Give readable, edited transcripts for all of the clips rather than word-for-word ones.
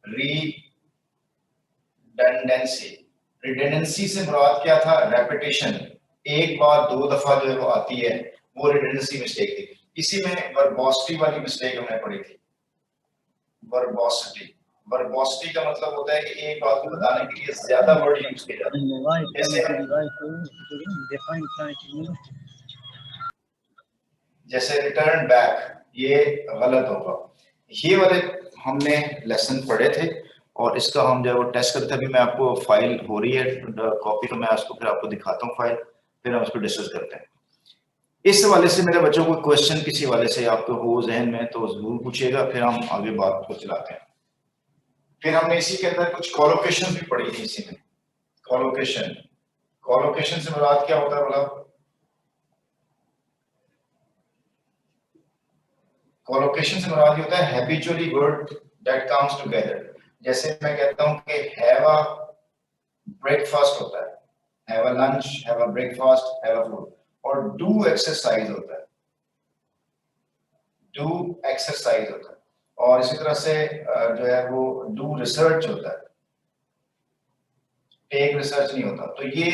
Redundancy, redundancy से मुराद क्या था? रेपिटेशन, एक बार दो दफा जो है वो आती है, वो रिडंडेंसी मिस्टेक थी। इसी में वर्बोसिटी वाली मिस्टेक हमने पढ़ी थी। वर्बोसिटी, वर्बोसिटी का मतलब होता है कि एक बात को बताने के लिए ज्यादा वर्ड यूज किए जाते हैं। जैसे रिटर्न बैक, ये गलत होगा। ये वाले हमने लेसन पढ़े थे और इसका हम जब वो टेस्ट करते थे, अभी मैं आपको फाइल हो रही है कॉपी, तो मैं उसको फिर आपको दिखाता हूँ फाइल, फिर हम उसको डिस्कस करते हैं। इस हवाले से मेरे बच्चों को क्वेश्चन किसी वाले से आपको हो जहन में तो जरूर पूछिएगा, फिर हम आगे बात को चलाते हैं। फिर हमने इसी के अंदर कुछ कोलोकेशन भी पढ़ी थी इसी में। कोलोकेशन, कोलोकेशन से मुराद क्या होता है बोला? कोलोकेशन से मुराद होता है habitually word that comes together. जैसे मैं कहता हूं कि हैव अ ब्रेकफास्ट होता है, have a lunch, have a breakfast, have a food, और डू एक्सरसाइज होता है, डू एक्सरसाइज होता है, और इसी तरह से जो है वो डू रिसर्च होता है, टेक रिसर्च नहीं होता। तो ये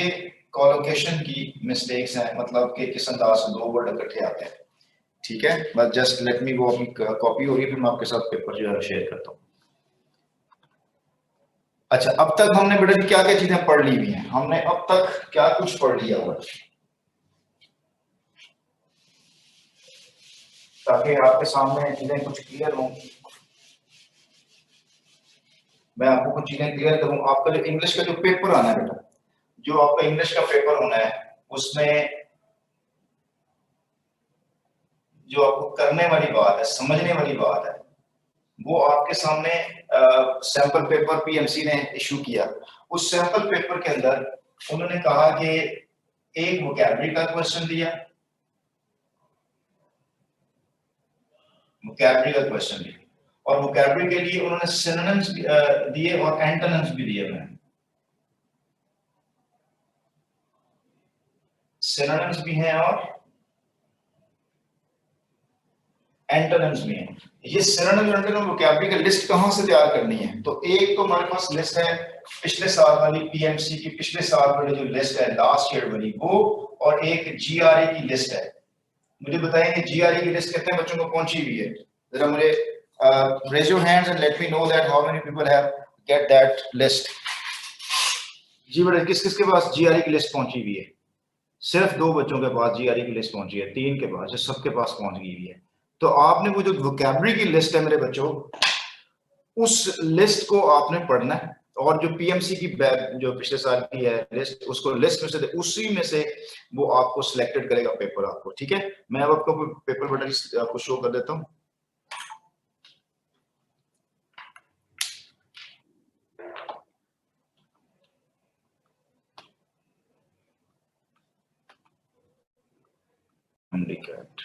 कोलोकेशन की मिस्टेक्स हैं, मतलब कि किस अंदाज से दो वर्ड इकट्ठे आते हैं। ठीक है, बस जस्ट लेट मी गो, अपनी कॉपी हो रही है, फिर मैं आपके साथ पेपर जो है शेयर करता हूँ। अच्छा, अब तक हमने बेटा जी क्या क्या चीजें पढ़ ली हुई हैं? हमने अब तक क्या कुछ पढ़ लिया हुआ, ताकि आपके सामने चीजें कुछ क्लियर हों, मैं आपको कुछ चीजें क्लियर करूं। आपका जो इंग्लिश का जो पेपर आना है बेटा, जो आपका इंग्लिश का पेपर होना है, उसमें जो आपको करने वाली बात है, समझने वाली बात है, वो आपके सामने सैंपल पेपर पीएमसी ने इशू किया। उस सैंपल पेपर के अंदर उन्होंने कहा कि एक वोकैबुलरी का क्वेश्चन दिया, वोकैबुलरी का क्वेश्चन दिया, और वोकैबुलरी के लिए उन्होंने सिनोनिम्स दिए और एंटोनिम्स भी दिए। उन्होंने सिनोनिम्स भी हैं और एंटोनिम्स भी हैं। ये सिनोनिम एंटोनिम वोकैबुलरी का लिस्ट कहां से तैयार करनी है? तो एक तो हमारे पास लिस्ट है पिछले साल वाली, पीएमसी की पिछले साल वाली जो लिस्ट है लास्ट ईयर वाली, वो, और एक जीआरई की लिस्ट है। मुझे बताएंगे जीआरई की लिस्ट कितने बच्चों को पहुंची हुई है? जरा मुझे raise your hands and let me know that how many people have get that list. जी बेटा, किस किस के पास जीआरई की लिस्ट पहुंची हुई है? सिर्फ दो बच्चों के पास जीआरई की लिस्ट पहुंची है, तीन के पास, सबके पास पहुंच गई हुई है। तो आपने वो जो वोकैबुलरी की लिस्ट है मेरे बच्चों, उस लिस्ट को आपने पढ़ना है, और जो पीएमसी की जो पिछले साल की है लिस्ट, उसको लिस्ट में से उसी में से वो आपको सिलेक्टेड करेगा पेपर आपको। ठीक है, मैं अब आपको पेपर बेटा आपको शो कर देता हूँ। हैंडीकैप्ड,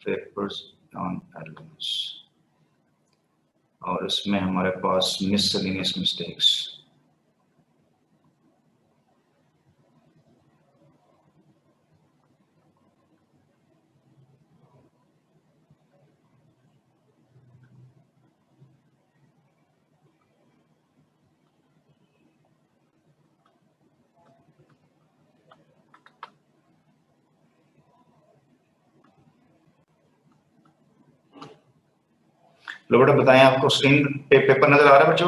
पेपर्स ऑन एलिमेंट्स, और इसमें हमारे पास मिससेलेनियस मिस्टेक्स। लो बेटा, बताएं आपको स्क्रीन पे पेपर नजर आ रहा है बच्चों?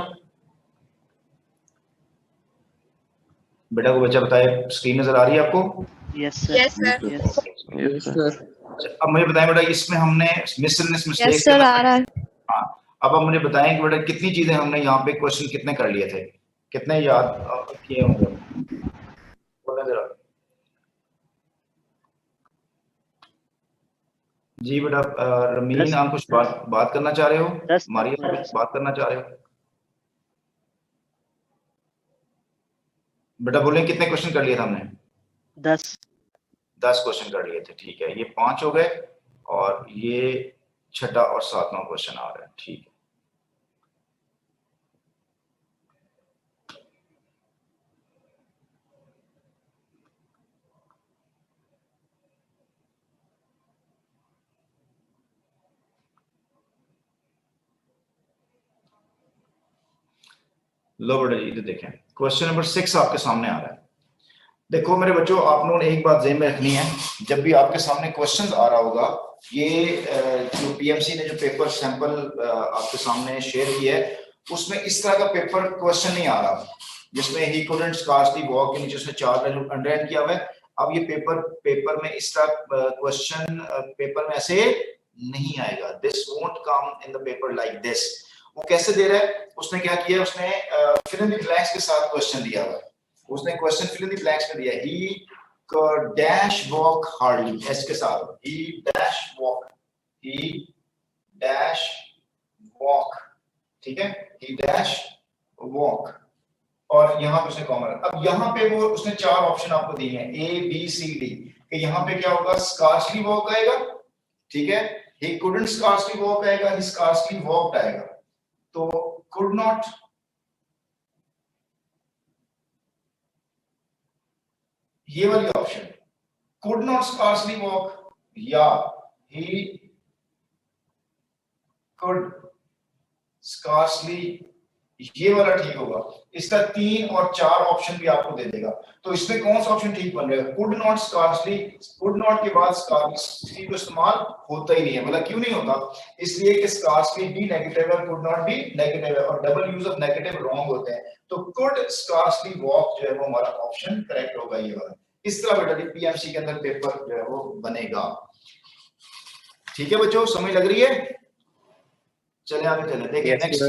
बेटा को बच्चा बताए, स्क्रीन नजर आ रही है आपको? Yes sir. Yes sir. Yes sir. अब मुझे बताएं बेटा, इसमें हमने मिससेलेनियस मिस्टेक्स यस सर, आ रहा है। हाँ, अब आप मुझे बताएं कि बेटा कितनी चीजें हमने यहाँ पे क्वेश्चन कितने कर लिए थे, कितने याद किए होंगे? बोले जरा। जी बेटा, रमीन, आप कुछ बात करना चाह रहे हो? मारिया, कुछ बात करना चाह रहे हो? बेटा बोले कितने क्वेश्चन कर लिए थे हमने? 10 क्वेश्चन कर लिए थे। ठीक है, ये 5 हो गए, और ये छठा और 7वां क्वेश्चन आ रहा है। ठीक है, लो बेटा जी, इधर देखें, क्वेश्चन नंबर 6 आपके सामने आ रहा है। देखो मेरे बच्चों, आप लोगों ने एक बात ज़हन में रखनी है, जब भी आपके सामने क्वेश्चन आ रहा होगा, ये जो पीएमसी ने जो पेपर सैंपल आपके सामने शेयर किया है, उसमें इस तरह का पेपर क्वेश्चन नहीं आ रहा जिसमें ही कुडंट स्कार्सली वॉक के नीचे उसने 4 वैल्यू अंडरलाइन किया हुआ है। अब ये पेपर में इस तरह क्वेश्चन पेपर में ऐसे नहीं आएगा। This won't come in the paper like this. वो कैसे दे रहा है? उसने क्या किया, उसने फिल इन द ब्लैंक्स के साथ क्वेश्चन दिया हुआ है। उसने question fill in the blanks में दिया, he dash walk hardly, S के साथ, he dash walk, he dash walk, ठीक है, ही डैश वॉक, और यहां पे उसने कॉमन। अब यहां पे वो उसने 4 ऑप्शन आपको दिए हैं, ए बी सी डी, कि यहां पे क्या होगा, स्कार्सली वॉक आएगा, ठीक है, ही कुडंट स्कार्सली वॉक आएगा, ही स्कार्सली वॉकड आएगा। तो कुड नॉट, ये वाली option could not scarcely walk या ही कुड स्कार्सली, ये वाला ठीक होगा। इसका 3 और 4 ऑप्शन भी आपको दे देगा। तो इसमें कौन सा ऑप्शन ठीक बन रहा है? Could not scarcely, could not के बाद स्कार्सली को इस्तेमाल होता ही नहीं है। मतलब क्यों नहीं होता? इसलिए कि स्कार्सली भी नेगेटिव है, कुड नॉट भी नेगेटिव है, और double use of negative wrong होते हैं। तो कुड स्कार्सली वॉक जो है वो हमारा ऑप्शन करेक्ट होगा, ये वाला। इस तरह बेटा पीएमसी के अंदर पेपर जो है वो बनेगा। ठीक है बच्चों, समझ लग रही है? चले आगे चले, देखिए next,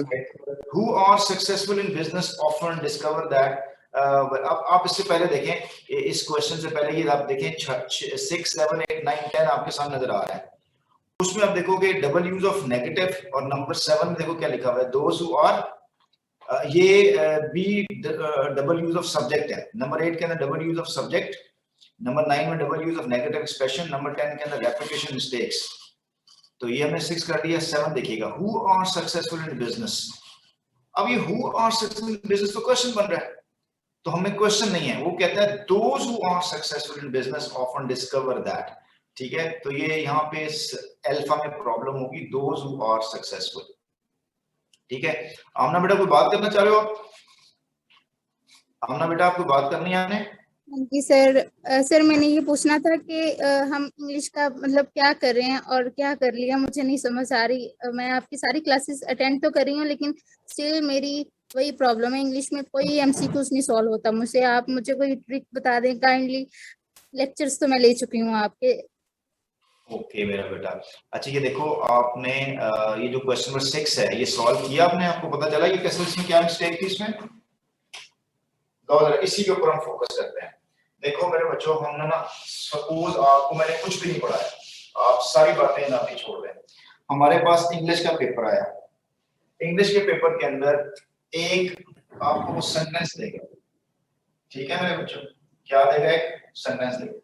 who are successful in business often discover that अब आप इससे पहले देखें, इस क्वेश्चन से पहले ये आप देखें 6 7 8 9 10 आपके सामने नजर आ रहा है। उसमें आप देखोगे डबल यूज ऑफ नेगेटिव, और नंबर 7 में देखो क्या लिखा हुआ है, दोज हु आर, ये बी डबल यूज ऑफ सब्जेक्ट है। नंबर 8 के अंदर double use of subject, number 9 में double use of negative expression, number 10 के अंदर रेपिटेशन मिस्टेक्स। तो ये हमने 6 कर दिया। 7 देखिएगा, who are successful in business. अब ये who are successful in business तो क्वेश्चन बन रहा है, तो हमें क्वेश्चन नहीं है, वो कहता है those who are successful in business often discover that. ठीक है, तो ये यहाँ पे अल्फा में प्रॉब्लम होगी, दोज हु आर सक्सेसफुल। ठीक है, आमना बेटा कोई बात करना चाह रहे हो आप? आमना बेटा आपको बात करनी है आपने? जी सर। सर मैंने ये पूछना था कि हम इंग्लिश का मतलब क्या कर रहे हैं और क्या कर लिया, मुझे नहीं समझ आ रही। मैं आपकी सारी क्लासेस अटेंड तो कर रही हूँ, लेकिन स्टिल मेरी वही प्रॉब्लम है, इंग्लिश में कोई एमसीक्यूज नहीं सॉल्व होता मुझसे। आप मुझे कोई ट्रिक बता दें काइंडली। लेक्चर्स तो मैं ले चुकी हूँ आपके। ओके मेरा बेटा, अच्छा ये देखो आपने ये जो क्वेश्चन नंबर 6 है ये सॉल्व किया आपने? आपको पता चला ये कैसे, इसमें क्या मिस्टेक थी इसमें? इसी के ऊपर हम फोकस करते हैं। देखो मेरे बच्चों, हमने ना, सपोज आपको मैंने कुछ भी नहीं पढ़ाया, आप सारी बातें ना भी छोड़ दें, हमारे पास इंग्लिश का पेपर आया। इंग्लिश के पेपर के अंदर एक आपको सेंटेंस देगा, ठीक है मेरे बच्चों, क्या देगा? एक सेंटेंस देगा।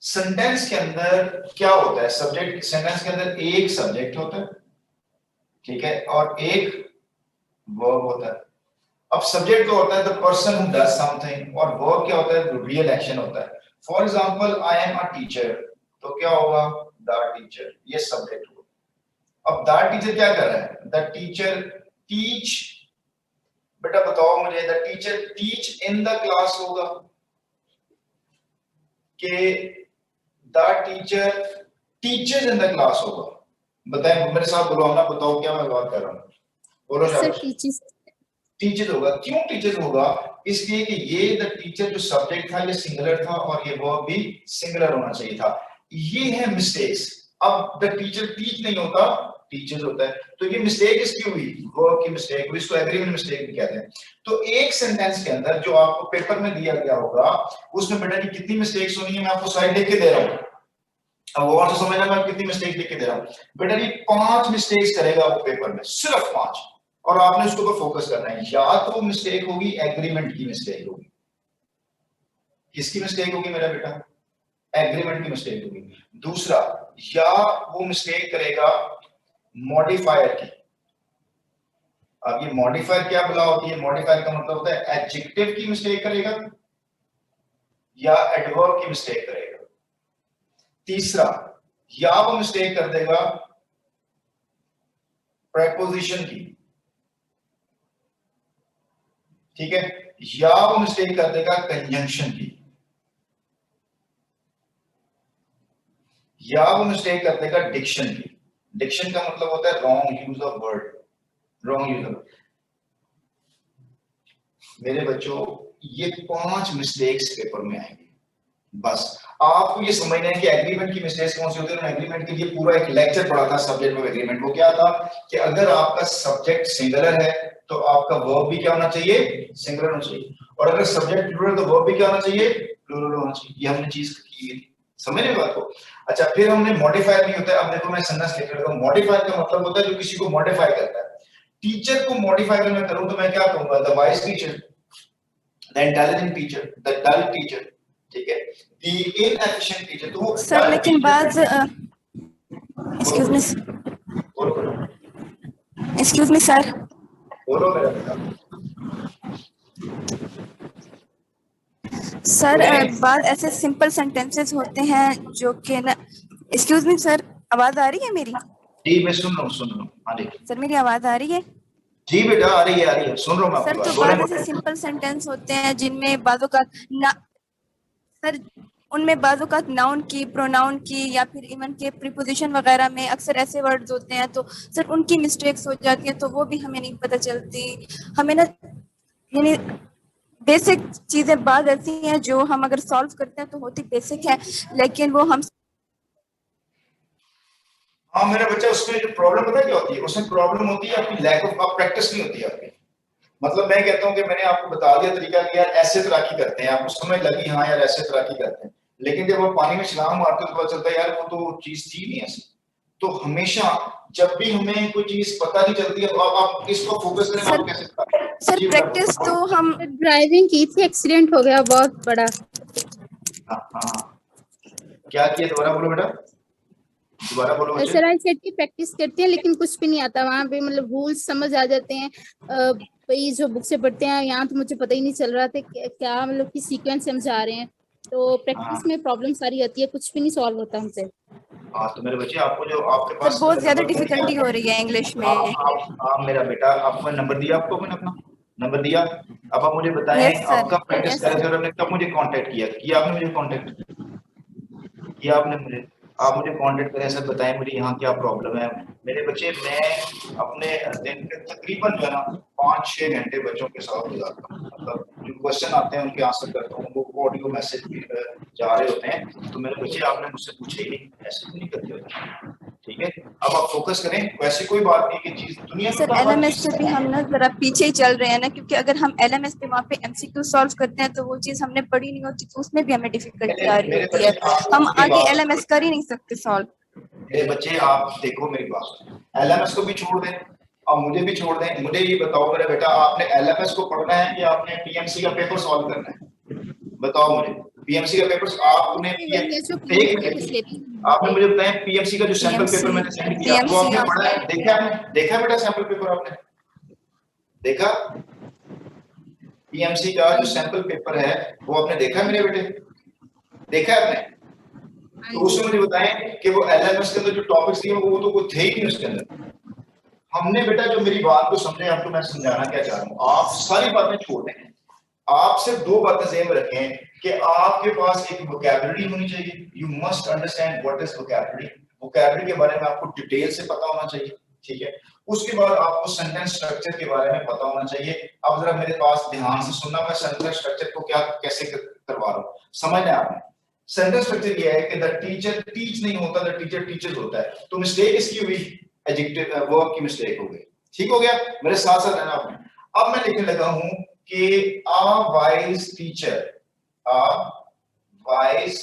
सेंटेंस के अंदर क्या होता है? सब्जेक्ट, सेंटेंस के अंदर एक सब्जेक्ट होता है, ठीक है, और एक वर्ब होता है। अब सब्जेक्ट तो होता है the person who does something, और वर्ब क्या होता है? रियल एक्शन होता है। For example I am a teacher, तो क्या होगा? द टीचर, ये सब्जेक्ट होगा। अब द टीचर क्या कर रहा है? द टीचर टीच, बेटा बताओ मुझे, the teacher teach in the class होगा कि the teacher teachers in the class होगा? बताएं, मेरे साथ बोलो, ना बताओ क्या मैं बात कर रहा हूँ, बोलो सर शाबाश। टीचर्स। टीचर होगा। क्यों टीचर होगा? इसलिए कि ये द टीचर जो सब्जेक्ट था ये सिंगुलर था, और ये वर्ब भी सिंगुलर होना चाहिए था। ये है मिस्टेक्स। अब द टीचर टीच नहीं होता, टीचर्स होता है, तो ये मिस्टेक इसकी हुई, वर्ब की मिस्टेक हुई, इसको एग्रीमेंट मिस्टेक भी कहते हैं। तो एक सेंटेंस के अंदर जो आपको पेपर में दिया गया होगा, उसमें बेटा जी कितनी मिस्टेक्स होनी है, मैं आपको साइड लिख के दे रहा हूँ। अब और तो समझना, मैं कितनी मिस्टेक लिख के दे रहा हूँ बेटा जी, 5 मिस्टेक्स करेगा वो पेपर में, सिर्फ 5, और आपने उसके ऊपर फोकस करना है। या तो मिस्टेक होगी एग्रीमेंट की मिस्टेक होगी। किसकी मिस्टेक होगी मेरा बेटा? एग्रीमेंट की मिस्टेक होगी। दूसरा, या वो मिस्टेक करेगा मॉडिफायर की। अब ये मॉडिफायर क्या बला होती है? मॉडिफायर का मतलब होता है एडजेक्टिव की मिस्टेक करेगा या एडवर्ब की मिस्टेक करेगा। तीसरा, या वो मिस्टेक कर देगा प्रेपोजिशन की। ठीक है, या वो मिस्टेक कर देगा कंजंक्शन की, या वो मिस्टेक कर देगा डिक्शन की। डिक्शन का मतलब होता है wrong use of word, wrong use of. मेरे बच्चों ये 5 मिस्टेक्स पेपर में आएंगी। बस आपको ये समझना है कि एग्रीमेंट की मिस्टेक्स कौन सी होती है। एग्रीमेंट के लिए पूरा एक लेक्चर पढ़ा था सब्जेक्ट ऑफ एग्रीमेंट। वो क्या था कि अगर आपका सब्जेक्ट सिंगुलर है तो आपका वर्ब भी क्या होना चाहिए, सिंगुलर होना चाहिए, और अगर सब्जेक्ट प्लूरल तो वर्ब भी क्या होना चाहिए, प्लूरल होना चाहिए। ये हमने चीज की थी, समझ रहे बात को। अच्छा, फिर हमने मॉडिफायर भी होता है। अब देखो मैं सेंटेंस लिख रहा हूं, मॉडिफायर का मतलब होता है जो किसी को मॉडिफाई करता है। टीचर को मॉडिफाई अगर मैं करूं तो मैं क्या कहूंगा, the wise teacher, the intelligent teacher, the dull teacher, ठीक है, द इनएफिशिएंट टीचर। तो सर लेकिन बाद एक्सक्यूज मी सर, बोलो मेरा बेटा। सर बाद ऐसे सिंपल सेंटेंसेस होते हैं जो कि ना, एक्सक्यूज मी सर, आवाज आ रही है मेरी? जी मैं सुन रहा हूँ। हाँ देखिए सर मेरी आवाज आ रही है? जी बेटा आ रही है, सुन रहा हूँ मैं सर। आपकी तो बात। बाद ऐसे सिंपल सेंटेंस होते हैं जिनमें बाजों का ना सर, उनमें बाजों का नाउन की, प्रोनाउन की, या फिर इवन के प्रीपोजिशन वगैरह में अक्सर ऐसे वर्ड्स होते हैं, तो सर उनकी मिस्टेक्स हो जाती हैं, तो वो भी हमें नहीं पता चलती। हमें ना यानी बेसिक चीजें बाद ऐसी हैं जो हम अगर सॉल्व करते हैं तो होती बेसिक है, लेकिन वो हम हाँ मेरा बच्चा, उसमें जो प्रॉब्लम पता है क्या होती है, उसमें प्रॉब्लम होती है आपकी लैक ऑफ प्रैक्टिस नहीं होती है आपकी। मतलब मैं कहता हूँ कि मैंने आपको बता दिया तरीका कि यार ऐसे तैराकी करते हैं, आपको समझ लगी हाँ यार ऐसे तैराकी करते हैं, लेकिन जब आप पानी में छलांग मारते हो तो पता चलता है यार वो तो चीज थी नहीं ऐसी। तो हमेशा जब भी हमें कोई चीज पता नहीं चलती है तो आप इसको फोकस करें, आप कैसे सर प्रैक्टिस तो हम ड्राइविंग की थी, एक्सीडेंट हो गया बहुत बड़ा। हाँ क्या किया, दोबारा बोलो बेटा, दोबारा बोलो बच्चे। सर आई सेट की प्रैक्टिस करते हैं लेकिन कुछ भी नहीं आता वहां पे, मतलब रूल्स समझ आ जाते हैं भाई जो बुक से पढ़ते हैं। यहाँ तो मुझे पता ही नहीं चल रहा था क्या मतलब कि सीक्वेंस से हम जा रहे हैं, तो प्रैक्टिस में प्रॉब्लम सारी आती है, कुछ भी नहीं सॉल्व होता हमसे। हाँ तो मेरे बच्चे आपको जो आपके पास बहुत ज्यादा डिफिकल्टी हो रही है इंग्लिश में। आप मेरा बेटा, आपको नंबर दिया, आपको मैंने अपना नंबर दिया। अब आप मुझे बताएं Yes, sir. आप कब प्रैक्टिस कर रहे थे और आपने कब मुझे कांटेक्ट किया आपने मुझे कांटेक्ट किया, आपने मुझे, आप मुझे कांटेक्ट करें सर, बताएं मुझे यहाँ क्या प्रॉब्लम है। मेरे बच्चे मैं अपने दिन के तकरीबन जो है ना 5-6 घंटे बच्चों के साथ गुजारता हूँ। मतलब जो क्वेश्चन आते हैं उनके आंसर करता हूँ, वो ऑडियो मैसेज जा रहे होते हैं। तो मेरे बच्चे आपने मुझसे पूछे ही नहीं, ऐसे तो नहीं करते होते, ठीक है। अब आप फोकस करें, वैसे कोई बात नहीं कि चीज दुनिया में सर एलएमएस से भी हम ना जरा पीछे ही चल रहे हैं ना, क्योंकि अगर हम एलएमएस पे वहाँ पे एमसीक्यू सॉल्व करते हैं तो वो चीज हमने पढ़ी नहीं होती, तो उसमें भी हमें डिफिकल्टी आ रही होती है, हम आगे एलएमएस कर ही नहीं सकते सॉल्व। मेरे बच्चे आप देखो मेरी बात, एलएमएस को भी छोड़ दें और मुझे भी छोड़ दें। मुझे ये बताओ मेरा बेटा, आपने एलएमएस को पढ़ना है या आपने पीएमसी का पेपर सॉल्व करना है? बताओ मुझे, पीएमसी का पेपर आपने आपने मुझे बताया पीएमसी का जो सैंपल पेपर मैंने सेंड किया वो आपने पढ़ा है, देखा आपने, देखा बेटा सैंपल पेपर आपने देखा? पीएमसी का जो सैंपल पेपर है वो आपने देखा मेरे बेटे, देखा आपने? तो उसमें मुझे बताएं कि वो एलएमएस के अंदर जो टॉपिक्स दिए वो तो कुछ थे ही नहीं उसके अंदर। हमने बेटा जो मेरी बात को समझे, आपको मैं समझाना क्या चाह रहा हूँ, आप सारी बातें छोड़ दें, आप सिर्फ 2 बातें ज़हन में रखें कि आपके पास एक वोकैबुलरी होनी चाहिए। You must understand what is vocabulary. Vocabulary के बारे में आपको डिटेल से पता होना चाहिए, ठीक है। उसके बाद आपको सेंटेंस स्ट्रक्चर के बारे में पता होना चाहिए। अब जरा मेरे पास ध्यान से सुनना, मैं सेंटेंस स्ट्रक्चर को क्या कैसे करवा रहा हूँ, समझना है आपने। सेंटेंस स्ट्रक्चर ये है कि द टीचर टीच नहीं होता, द टीचर टीचर्स होता है। तो मिस्टेक इसकी हुई, एडजेक्टिव वर्ब की मिस्टेक हो गई, ठीक हो गया, मेरे साथ साथ रहना आपने। अब मैं लिखने लगा हूं कि a wise teacher, a wise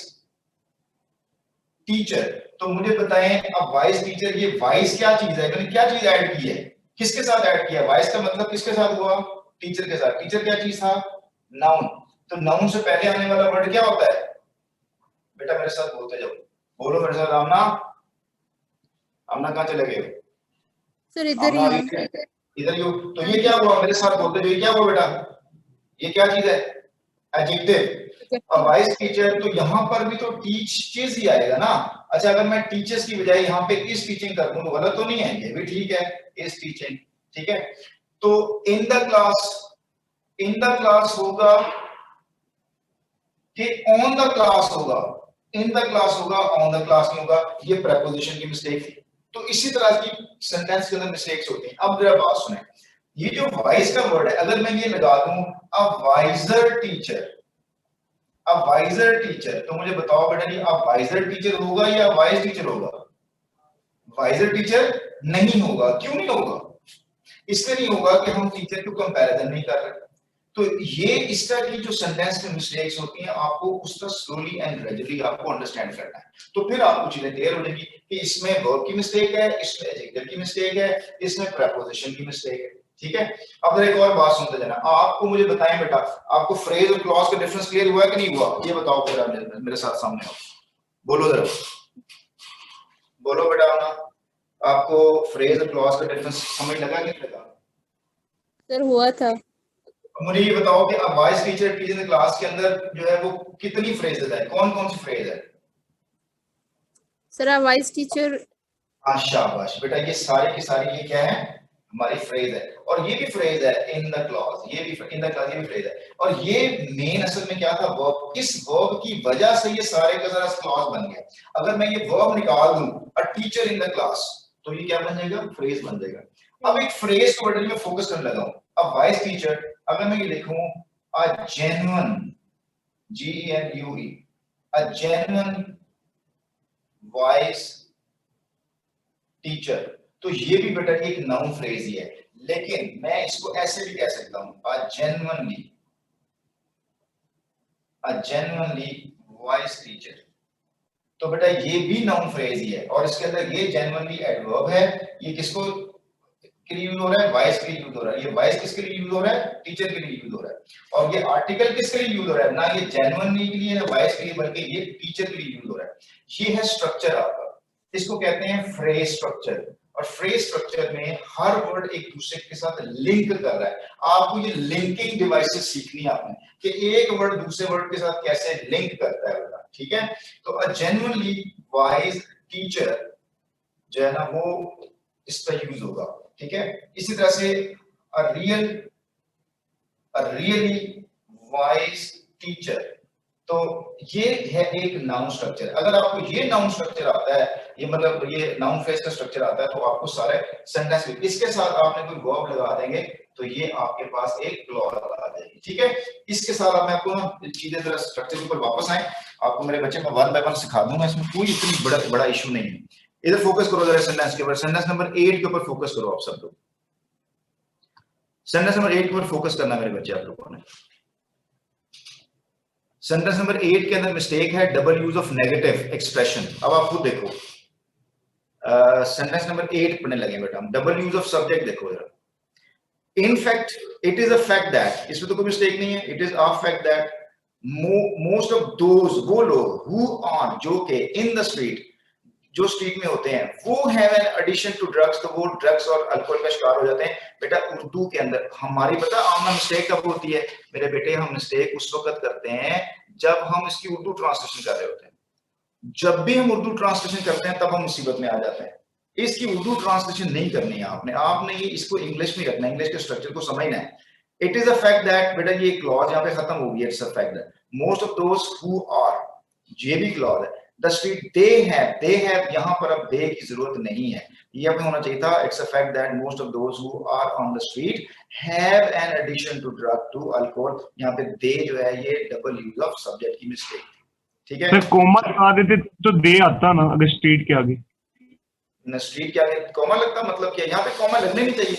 teacher। तो मुझे बताएं अब वाइज टीचर, ये वाइज क्या चीज है, मैंने क्या चीज ऐड की है, किसके साथ ऐड किया? वाइज का मतलब किसके साथ हुआ? टीचर के साथ। टीचर क्या चीज था? नाउन। तो नाउन से पहले आने वाला वर्ड क्या होता है बेटा? मेरे साथ बोलते जाओ, बोलो मेरे साथ। आमना, आमना कहाँ चले गए? सर इधर ही इधर ही हो। तो ये क्या हुआ, मेरे साथ बोलते जाओ, ये क्या हुआ बेटा? ये क्या चीज है? एडजेक्टिव। और वाइज टीचर, तो यहाँ पर भी तो टीचर्स ही आएगा ना। अच्छा, अगर मैं टीचर्स की बजाय यहाँ पे इस टीचिंग कर दूं तो गलत तो नहीं है? ये भी ठीक है, इस टीचिंग, ठीक है। तो in the class, in the class होगा कि ऑन द क्लास होगा, इन द क्लास होगा, ऑन द क्लास नहीं होगा, ये प्रेपोजिशन की मिस्टेक थी। तो इसी तरह की सेंटेंस के अंदर मिस्टेक्स होती हैं। अब जरा बात सुने, ये जो वाइज का वर्ड है, अगर मैं ये लगा दूं अ वाइजर टीचर, अ वाइजर टीचर, तो मुझे बताओ बेटा जी अ वाइजर टीचर होगा या वाइज टीचर होगा? वाइजर टीचर नहीं होगा। क्यों नहीं होगा? इसलिए नहीं होगा कि हम टीचर को कंपैरिजन नहीं कर रहे। तो ये इस तरह की जो सेंटेंस में मिस्टेक्स होती हैं, आपको उसका स्लोली एंड ग्रेजुअली आपको अंडरस्टैंड करना है, तो फिर आपको चीजें क्लियर हो जाएगी कि इसमें वर्ब की मिस्टेक है, इसमें एडजेक्टिव की मिस्टेक है, इसमें प्रीपोजिशन की मिस्टेक है। ठीक है, अब एक और बात सुनते जाना। आपको मुझे बताएं बेटा, आपको फ्रेज और क्लॉज का डिफरेंस क्लियर हुआ है कि नहीं हुआ? ये बताओ बेटा, मेरे साथ सामने आओ, बोलो जरा, बोलो बेटा ना, आपको फ्रेज और क्लॉज का डिफरेंस समझ लगा कि नहीं लगा? सर हुआ था। मुझे ये बताओ कि अब vice teacher teacher in class के अंदर जो है वो कितनी फ्रेजेस है, कौन कौन सी फ्रेज है? Sir vice teacher. हाँ शाबाश बेटा, ये सारी की सारी ये क्या है, हमारी फ्रेज है। और ये भी फ्रेज है इन द क्लॉज, ये भी इन द क्लॉज, ये भी फ्रेज है। और ये मेन असल में क्या था, वर्ब। इस वर्ब की वजह से ये सारे का सारा क्लॉज बन गया। अगर मैं ये वर्ब निकाल दूं a teacher in the class, तो ये क्या बन जाएगा, फ्रेज बन जाएगा। अब एक फ्रेज को बेटा मैं फोकस करने लगा हूं। अब वाइस टीचर, अगर मैं ये लिखूं a genuine, GENUE, a genuine vice teacher, तो ये भी बेटा एक नाउन फ्रेज ही है। लेकिन मैं इसको ऐसे भी कह सकता हूं, अ जेन्युइनली वाइस टीचर, तो बेटा ये भी नाउन फ्रेज ही है। और इसके अंदर ये जेन्युइनली एडवर्ब है। ये किसको के लिए यूज हो रहा है, वाइस के लिए यूज हो रहा है। ये वाइस किसके लिए यूज हो रहा है, टीचर के लिए यूज हो रहा है। और ये आर्टिकल किसके लिए यूज हो रहा है, ना ये जेन्युइनली के लिए ना वाइस के लिए, बल्कि ये टीचर के लिए यूज हो रहा है। ये है स्ट्रक्चर आपका, इसको कहते हैं फ्रेज स्ट्रक्चर। और फ्रेज स्ट्रक्चर में हर वर्ड एक दूसरे के साथ लिंक कर रहा है। आपको ये लिंकिंग डिवाइसेस सीखनी है आपने, कि एक वर्ड दूसरे वर्ड के साथ कैसे लिंक करता है बेटा। ठीक है, तो अ जेन्युइनली वाइज टीचर जो है ना वो इसका यूज होगा। ठीक है, इसी तरह से अ रियली वाइज टीचर, तो ये है एक नाउन स्ट्रक्चर। अगर आपको ये नाउन स्ट्रक्चर आता है, ये मतलब ये नाउन फ्रेज का स्ट्रक्चर आता है, तो आपको सारे सेंटेंस में इसके साथ आपने कोई वर्ब लगा देंगे तो ये आपके पास एक क्लॉज आ जाएगी। ठीक है, इसके साथ अब मैं आपको ना चीजें जरा स्ट्रक्चर के ऊपर वापस आए, आपको मेरे बच्चे को वन बाय वन सिखा दूंगा, इसमें कोई इतनी बड़ा इशू नहीं है। इधर फोकस करो जरा सेंटेंस के ऊपर, सेंटेंस नंबर 8 के ऊपर फोकस करो आप सब लोग। सेंटेंस नंबर 8 के ऊपर फोकस करना मेरे बच्चे आप लोगों ने। सेंटेंस नंबर 8 के अंदर मिस्टेक है double use of negative expression. अब आप खुद देखो, सेंटेंस नंबर 8 पढ़ने लगे बेटा हम। डबल यूज ऑफ सब्जेक्ट देखो जरा। In fact, it is a fact that, इसमें तो कोई मिस्टेक नहीं है। It is a fact that most of those, वो लोग, हु आर, जो के, इन द स्ट्रीट, जो स्ट्रीट में होते हैं, वो have an addiction to drugs, तो वो ड्रग्स और अल्कोहल का शिकार हो जाते हैं। बेटा उर्दू के अंदर हमारी पता आमना मिस्टेक कब होती है मेरे बेटे, हम मिस्टेक उस वक्त करते हैं जब हम इसकी उर्दू ट्रांसलेशन कर रहे होते हैं। जब भी हम उर्दू ट्रांसलेशन करते हैं तब हम मुसीबत में आ जाते हैं। इसकी उर्दू ट्रांसलेशन नहीं करनी है आपने ये इसको इंग्लिश में रखना है, इंग्लिश के स्ट्रक्चर को समझना है। It is a fact that, बेटा ये क्लॉज यहाँ पे खत्म हो गई है। It's a fact that most of those who are, ये भी क्लॉज है। द स्ट्रीट दे हैव, यहाँ पर अब दे की जरूरत नहीं है, ये अब होना चाहिए था। It's a fact that most of those who are on the street have an addiction to drug to alcohol, यहाँ पे दे जो है ये डबल यूज ऑफ सब्जेक्ट की मिस्टेक। ठीक है, सर कोमा लगा देते तो दे आता ना, अगर स्ट्रीट के आगे। न स्ट्रीट के आगे कॉमा लगता मतलब क्या, यहाँ पे कॉमा लगने नहीं चाहिए।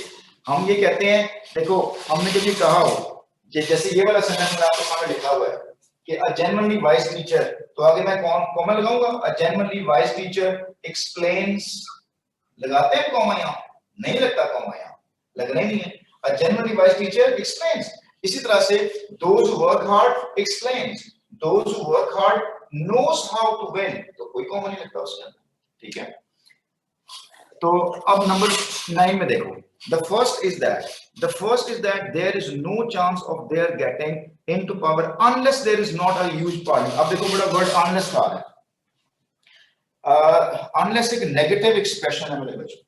हम ये कहते हैं, देखो हमने जब ये कहा हो, जैसे ये वाला सेंटेंस में आपके सामने लिखा हुआ है कि अ जेन्युइनली वाइज टीचर, तो आगे मैं कॉमा लगाऊंगा। अ जेन्युइनली वाइज टीचर एक्सप्लेन्स, लगाते हैं कॉमा, यहाँ नहीं लगता कॉमा, यहाँ लगना ही नहीं है। A genuinely wise teacher explains. इसी तरह से those who work hard explains, those who work hard knows how to win, तो कोई कॉमा नहीं लगता उसके अंदर। ठीक है, तो अब नंबर 9 में देखो, the first is that there is no chance of their getting into power unless there is not a huge parliament। अब देखो बड़ा वर्ड unless का है। unless एक नेगेटिव एक्सप्रेशन है मेरे बच्चों,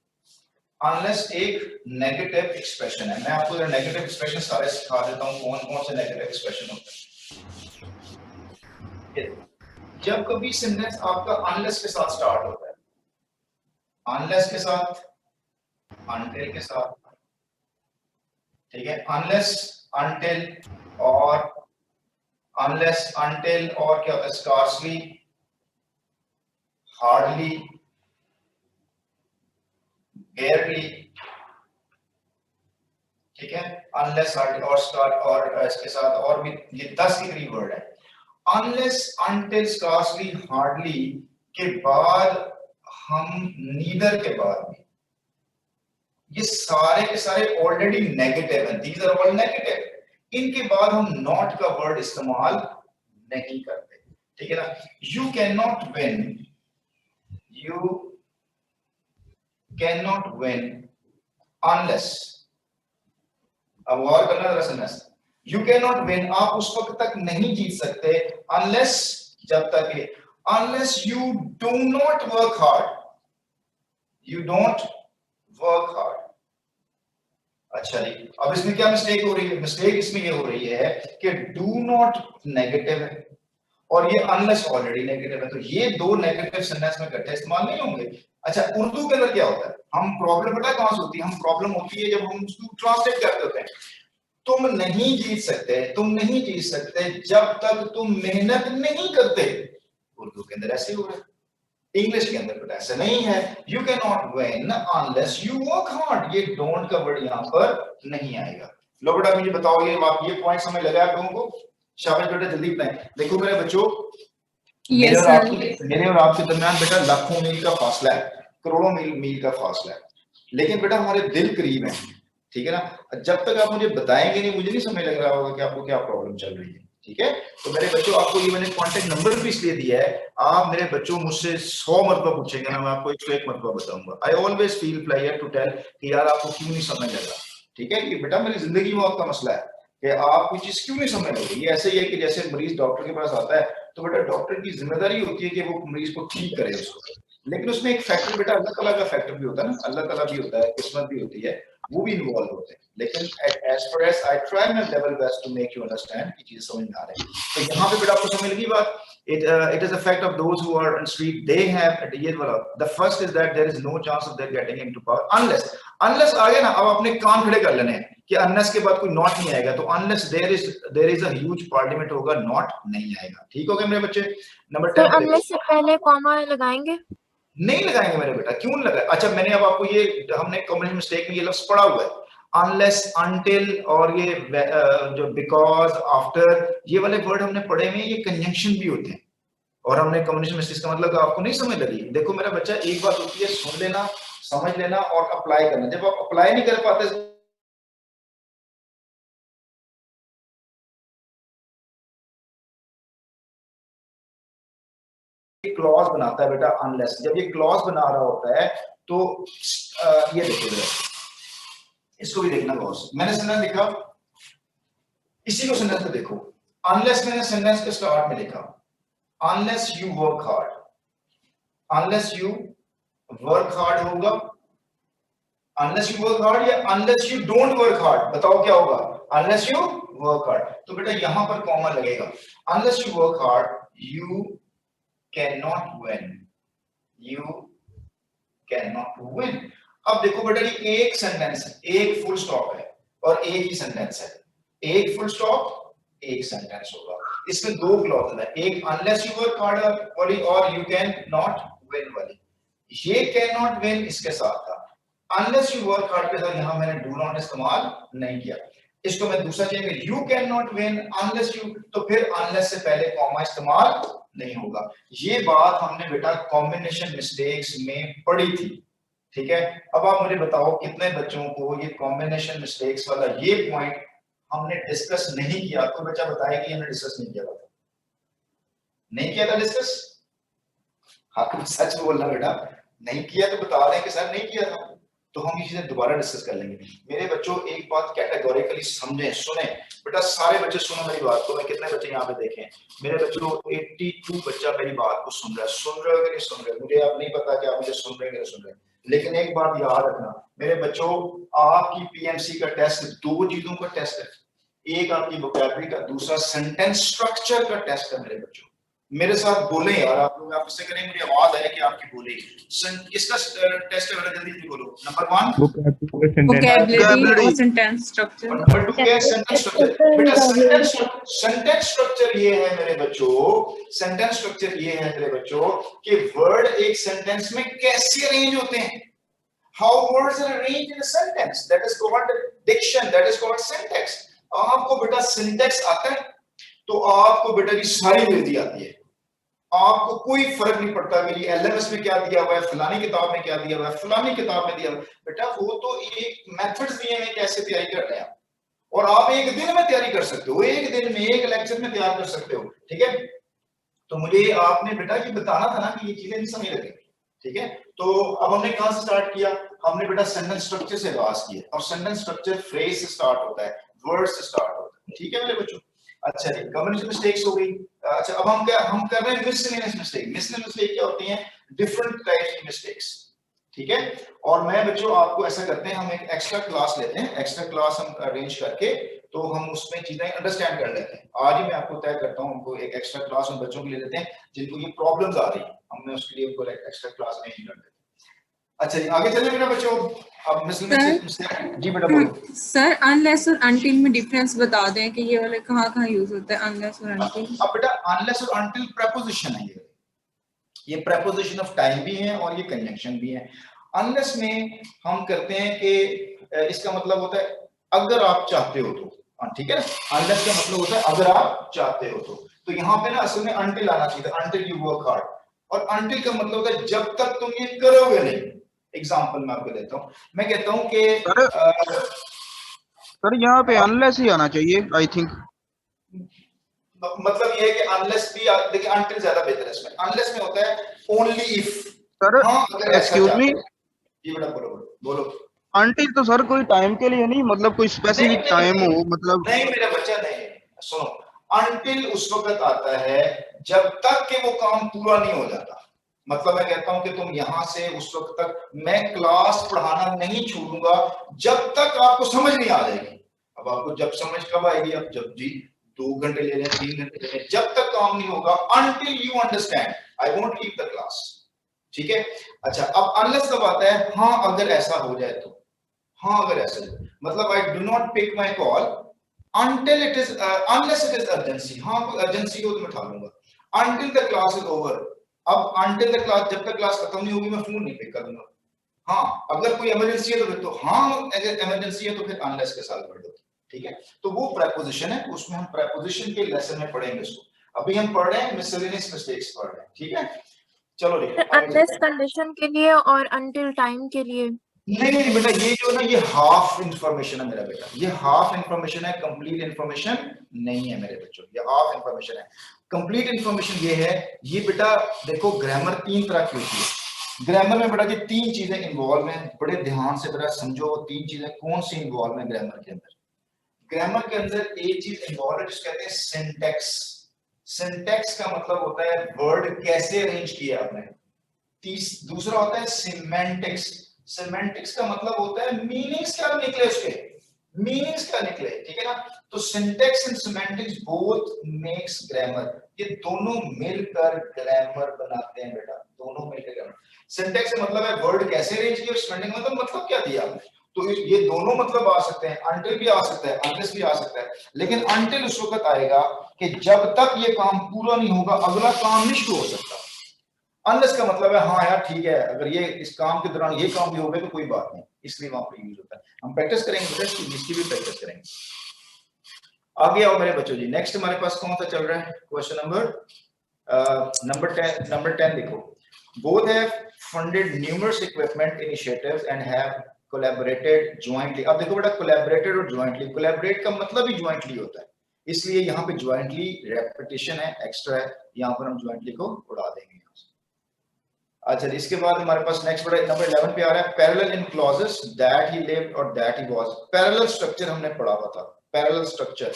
अनलेस एक नेगेटिव एक्सप्रेशन है। मैं आपको जरा नेगेटिव एक्सप्रेशन सारे सिखा देता हूँ, कौन कौन से नेगेटिव एक्सप्रेशन होते हैं। जब कभी सेंटेंस आपका अनलेस के साथ स्टार्ट होता है, अनलेस के साथ, अनटिल के साथ, ठीक है, अनलेस, अनटिल और अनलेस, अनटिल और क्या होता है, स्कार्सली, हार्डली, बेयरली, ठीक है, अनलेस, हार्डली और स्कार और इसके साथ और भी ये 10 के करीब वर्ड है। अनलेस, अनटिल, स्कार्सली, हार्डली के बाद हम नीदर के बाद भी, ये सारे के सारे ऑलरेडी नेगेटिव हैं, दीज आर ऑल नेगेटिव। इनके बाद हम नॉट का वर्ड इस्तेमाल नहीं करते, ठीक है ना। You can not win, you can not win unless, अब और करना जरा sentence, you can not win, आप उस वक्त तक नहीं जीत सकते, अनलेस, जब तक ये, unless you do not work hard, you don't work hard. अच्छा जी, अब इसमें क्या मिस्टेक हो रही है, मिस्टेक इसमें ये हो रही है कि डू नॉट नेगेटिव है और ये अनलेस ऑलरेडी नेगेटिव है, तो ये दो नेगेटिव सेंटेंस में इकट्ठे इस्तेमाल नहीं होंगे। अच्छा, उर्दू के अंदर क्या होता है, हम प्रॉब्लम पता है कहां से होती है, हम प्रॉब्लम होती है जब हम उसको ट्रांसलेट करते होते हैं। तुम नहीं जीत सकते, तुम नहीं जीत सकते जब तक तुम मेहनत नहीं करते। उर्दू के अंदर ऐसे हो रहा है, इंग्लिश के अंदर ऐसा नहीं है। You can not win unless you work hard, ये डोंट का वर्ड यहाँ पर नहीं आएगा। लो बेटा मुझे बताओ, ये आप ये पॉइंट समझ लगा आप लोगों को? शाबाश बेटा, जल्दी बताएं। देखो मेरे बच्चों, मेरे और आपके दरमियान बेटा लाखों मील का फासला है, करोड़ों मील का फासला है, लेकिन बेटा हमारे दिल करीब है, ठीक है ना। जब तक आप मुझे बताएंगे नहीं, मुझे नहीं समझ लग रहा होगा कि आपको क्या प्रॉब्लम चल रही है, ठीक है। तो मेरे बच्चों, आपको ये मैंने कॉन्टेक्ट नंबर भी इसलिए दिया है, आप मेरे बच्चों मुझसे 100 मरतबा पूछेंगे ना, मैं आपको 101 मरतबा बताऊंगा। I always feel player to tell कि यार आपको क्यों नहीं समझ लग रहा, ठीक है। कि बेटा मेरी जिंदगी में आपका मसला है कि आप कोई चीज क्यों नहीं समझ रहे। ये ऐसे ही है कि जैसे मरीज डॉक्टर के पास आता है तो बेटा डॉक्टर की जिम्मेदारी होती है कि वो मरीज को ठीक करे उसको, लेकिन उसमें एक फैक्टर बेटा अल्लाह ताला का फैक्टर भी होता है ना, अल्लाह ताला भी होता है, किस्मत भी होती है, वो भी इन्वॉल्व होते हैं। लेकिन as far as I try my level best to make you understand कि चीज समझ में आ रही है। तो यहाँ पे बेटा आपको समझ लगी बात। It is a fact of those who are on street, they have ये वाला, the first is that there is no chance of their getting into power unless आ गया ना। अब अपने कान खड़े कर लेने हैं कि unless के बाद कोई नॉट नहीं आएगा, तो unless there is a huge parliament होगा, नॉट नहीं आएगा, ठीक हो गया मेरे बच्चे। नंबर 10 unless से पहले कॉमा लगाएंगे? नहीं लगाएंगे मेरे बेटा, क्यों लगा। अच्छा, मैंने अब आपको ये, हमने कॉम्बिनेशन मिस्टेक में ये लफ्ज पढ़ा हुआ है, अनलेस, अनटिल और ये जो बिकॉज, आफ्टर, ये वाले वर्ड हमने पढ़े हुए हैं, ये कंजंक्शन भी होते हैं और हमने कॉम्बिनेशन मिस्टेक का मतलब आपको नहीं समझ लगी। देखो मेरा बच्चा, एक बात होती है सुन लेना, समझ लेना और अप्लाई करना। जब आप अप्लाई नहीं कर पाते, क्लॉज बनाता है बेटा अनलेस, जब ये क्लॉज बना रहा होता है तो ये देखो बेटा, इसको भी देखना गौर से। मैंने सेंटेंस लिखा, इसी को सेंटेंस में देखो, अनलेस मैंने सेंटेंस के स्टार्ट में लिखा unless you work hard, unless you work hard होगा, अनलेस यू वर्क हार्ड या unless you don't work hard, बताओ क्या होगा, अनलेस यू वर्क हार्ड। तो बेटा यहां पर कॉमा लगेगा, unless you work hard you cannot win, you cannot win। अब देखो बेटा, ये एक सेंटेंस है, एक फुल स्टॉप है और एक ही सेंटेंस है, एक फुल स्टॉप एक सेंटेंस होगा। इसमें दो क्लॉज है, एक अनलेस यू वर्क हार्ड वाली और यू कैन नॉट विन वाली। ये कैन नॉट विन इसके साथ था, अनलेस यू वर्क हार्ड के साथ यहां मैंने डू नॉट इस्तेमाल नहीं किया। इसको मैं दूसरा change, you can not win unless you, तो फिर अनलेस से पहले कॉमा इस्तेमाल नहीं होगा। ये बात हमने बेटा कॉम्बिनेशन मिस्टेक्स में पढ़ी थी, ठीक है। अब आप मुझे बताओ कितने बच्चों को ये कॉम्बिनेशन मिस्टेक्स वाला ये पॉइंट हमने डिस्कस नहीं किया। कोई बच्चा बताए कि हमने डिस्कस नहीं किया था, नहीं किया था डिस्कस? हाँ, तुम सच बोलना बेटा, नहीं किया तो बता रहे हैं कि सर नहीं किया था, तो हम ये चीजें दोबारा डिस्कस कर लेंगे। मेरे बच्चों एक बात कैटेगोरिकली समझें, सुने बेटा, सारे बच्चे सुनो मेरी बात को। मैं कितने बच्चे यहाँ पे देखें मेरे बच्चों, 82 बच्चा मेरी बात को सुन रहा है, सुन रहे हो कि नहीं सुन रहे, मुझे अब नहीं पता कि आप मुझे सुन रहे हैं कि नहीं सुन रहे। लेकिन एक बात याद रखना मेरे बच्चों, आपकी पीएमसी का टेस्ट 2 चीजों का टेस्ट है, एक आपकी वोकैबुलरी का, दूसरा सेंटेंस स्ट्रक्चर का टेस्ट है मेरे बच्चों। मेरे साथ बोले यार आप लोग, आप इससे करें मुझे आवाज आए कि आपकी बोले। इसका टेस्ट है, जल्दी जल्दी बोलो। नंबर 1 vocabulary और sentence structure। और नंबर 2 क्या है? Sentence structure. बेटा सेंटेंस स्ट्रक्चर ये है मेरे बच्चों, सेंटेंस स्ट्रक्चर ये है मेरे बच्चों कि वर्ड एक सेंटेंस में कैसे अरेंज होते हैं, how words are arranged in a sentence, that is called diction, that is called syntax। आपको बेटा सिंटैक्स आता है तो आपको बेटा की सारी विधि आती है, आपको कोई फर्क नहीं पड़ता कि ये एलएमएस में क्या दिया हुआ है, फलानी किताब में क्या दिया हुआ है, फलानी किताब में दिया हुआ है। बेटा वो तो एक मेथड्स दिए हैं कैसे तैयारी करते हैं, और आप एक दिन में तैयारी कर सकते हो, एक दिन में एक लेक्चर में तैयार कर सकते हो, ठीक है। तो मुझे आपने बेटा ये बताना था ना कि ये चीजें नहीं समझ लगे, ठीक है। तो अब हमने कहां से स्टार्ट किया, हमने बेटा सेंटेंस स्ट्रक्चर से आगाज किया, और सेंटेंस स्ट्रक्चर फ्रेज से स्टार्ट होता है, वर्ड से स्टार्ट होता है, ठीक है मेरे बच्चों। अच्छा जी, कम्युनिकेशन मिस्टेक्स हो गई। अच्छा अब हम कर रहे हैं मिसलेनियस मिस्टेक। मिसलेनियस मिस्टेक क्या होती हैं? डिफरेंट टाइप्स की मिस्टेक्स, ठीक है। और मैं बच्चों आपको ऐसा करते हैं, हम एक एक्स्ट्रा क्लास लेते हैं, एक्स्ट्रा क्लास हम अरेंज करके तो हम उसमें चीजें अंडरस्टैंड कर लेते हैं। आज ही मैं आपको तय करता हूं, उनको एक एक्स्ट्रा क्लास उन बच्चों के लिए लेते हैं जिनको ये प्रॉब्लम्स आ रही है, हमने उसके लिए उनको एक्स्ट्रा क्लास अरेंज कर देते हैं। अच्छा जी आगे चलिए मेरा बच्चों। अब मिसलेनियस जी बेटा बोलो। सर अनलेस और अनटिल में डिफरेंस बता दें कि ये वाले कहाँ यूज होता है, अनलेस और अनटिल। अब बेटा अनलेस और अनटिल प्रेपोजिशन है, ये प्रेपोजिशन ऑफ टाइम भी है और ये कंजंक्शन भी है। अनलेस में हम करते हैं कि इसका मतलब होता है अगर आप चाहते हो तो, ठीक है। अनलेस का मतलब होता है अगर आप चाहते हो तो यहाँ पे ना असल में अनटिल आना चाहिए, अनटिल यू वर्क हार्ड। और अनटिल का मतलब होता है जब तक तुम ये करोगे नहीं। एग्जांपल मैं आपको देता हूँ, मैं कहता हूँ कि सर यहाँ पे अनलेस ही आना चाहिए आई थिंक। मतलब ये है कि अनलेस भी, देखिए अनटिल ज्यादा बेहतर है इसमें। अनलेस में होता है only if. Sir excuse me, जी बेटा बोलो बोलो। अनटिल तो सर कोई टाइम के लिए नहीं, मतलब कोई स्पेसिफिक टाइम हो, मतलब नहीं मेरा बच्चा नहीं, सुनो, अनटिल उस वक्त आता है जब तक कि वो काम पूरा नहीं हो जाता। मतलब मैं कहता हूं कि तुम यहां से उस वक्त तक मैं क्लास पढ़ाना नहीं छोड़ूंगा जब तक आपको समझ नहीं आ जाएगी। अब आपको जब समझ कब आएगी, अब जब जी 2 घंटे ले लें 3 घंटे ले लें, जब तक काम नहीं होगा until you understand I won't leave the class, ठीक है। अच्छा अब अनलेस कब आता है? हाँ अगर ऐसा हो जाए तो, हाँ अगर ऐसा हो, मतलब I do not pick my call until it is unless it is urgency। हाँ कोई urgency हो तो मैं उठा लूंगा। until the class is over, अब until the class, जब तक क्लास खत्म नहीं होगी मैं फोन नहीं पिक करूंगा। हाँ अगर कोई इमरजेंसी है तो फिर तो हाँ, अगर इमरजेंसी है तो फिर अनलेस के साथ पढ़ दो, ठीक है। तो वो प्रेपोजिशन है, उसमें हम प्रेपोजिशन के लेसन में पढ़ेंगे इसको। अभी हम पढ़ रहे हैं मिसलेनियस मिस्टेक्स पढ़ रहे हैं, ठीक है। चलो अनलेस कंडीशन के लिए और अनटिल टाइम के लिए नहीं बेटा, ये जो ना ये हाफ इंफॉर्मेशन है मेरा बेटा, ये हाफ इंफॉर्मेशन है, कंप्लीट इंफॉर्मेशन नहीं है मेरे बच्चों, ये हाफ इंफॉर्मेशन है। कंप्लीट इंफॉर्मेशन ये है, ये बेटा देखो ग्रामर 3 तरह की होती है। ग्रामर में बेटा ये 3 चीजें इन्वॉल्व हैं, बड़े ध्यान से बेटा समझो वो 3 चीजें कौन सी इन्वॉल्व है ग्रामर के अंदर। ग्रामर के अंदर एक चीज इन्वॉल्व है जिसको कहते हैं सिंटैक्स। सिंटैक्स का मतलब होता है वर्ड कैसे अरेंज किया आपने। दूसरा होता है सिमेंटिक्स। सिमेंटिक्स का मतलब होता है मीनिंग्स क्या निकले, उसके मीनिंग्स क्या निकले, ठीक है ना। तो syntax and semantics both makes grammar, ये दोनों मिलकर ग्रामर बनाते हैं बेटा, दोनों मिलकर ग्रामर। सिंटैक्स का मतलब है वर्ड कैसे अरेंज किया, सिमेंटिक्स मतलब क्या दिया आपने। तो ये दोनों मतलब आ सकते हैं, अनटिल भी आ सकता है, अनलेस भी आ सकता है, लेकिन अनटिल उस वक्त आएगा कि जब तक ये काम पूरा नहीं होगा अगला काम नहीं शुरू हो सकता। अनलेस का मतलब है हाँ यार ठीक है, अगर ये इस काम के दौरान ये काम भी हो गए तो कोई बात नहीं, इसलिए वहां पर यूज होता है। हम प्रैक्टिस करेंगे बेटा, इसकी भी प्रैक्टिस करेंगे। आगे आओ मेरे बच्चों जी, नेक्स्ट हमारे पास कौन सा चल रहा है, क्वेश्चन नंबर 10 देखो। Both have funded numerous equipment initiatives and have collaborated jointly. अब देखो बेटा कोलैबोरेटेड और जॉइंटली, कोलैबोरेट का मतलब ही जॉइंटली होता है, इसलिए यहाँ पे जॉइंटली रेपिटेशन है, एक्स्ट्रा है, यहाँ पर हम जॉइंटली को उड़ा देंगे। अच्छा इसके बाद हमारे पास नेक्स्ट बड़ा नंबर 11 पे आ रहा है, parallel in clauses that he lived और that he was. Parallel structure हमने पढ़ा हुआ था, पैरेलल स्ट्रक्चर।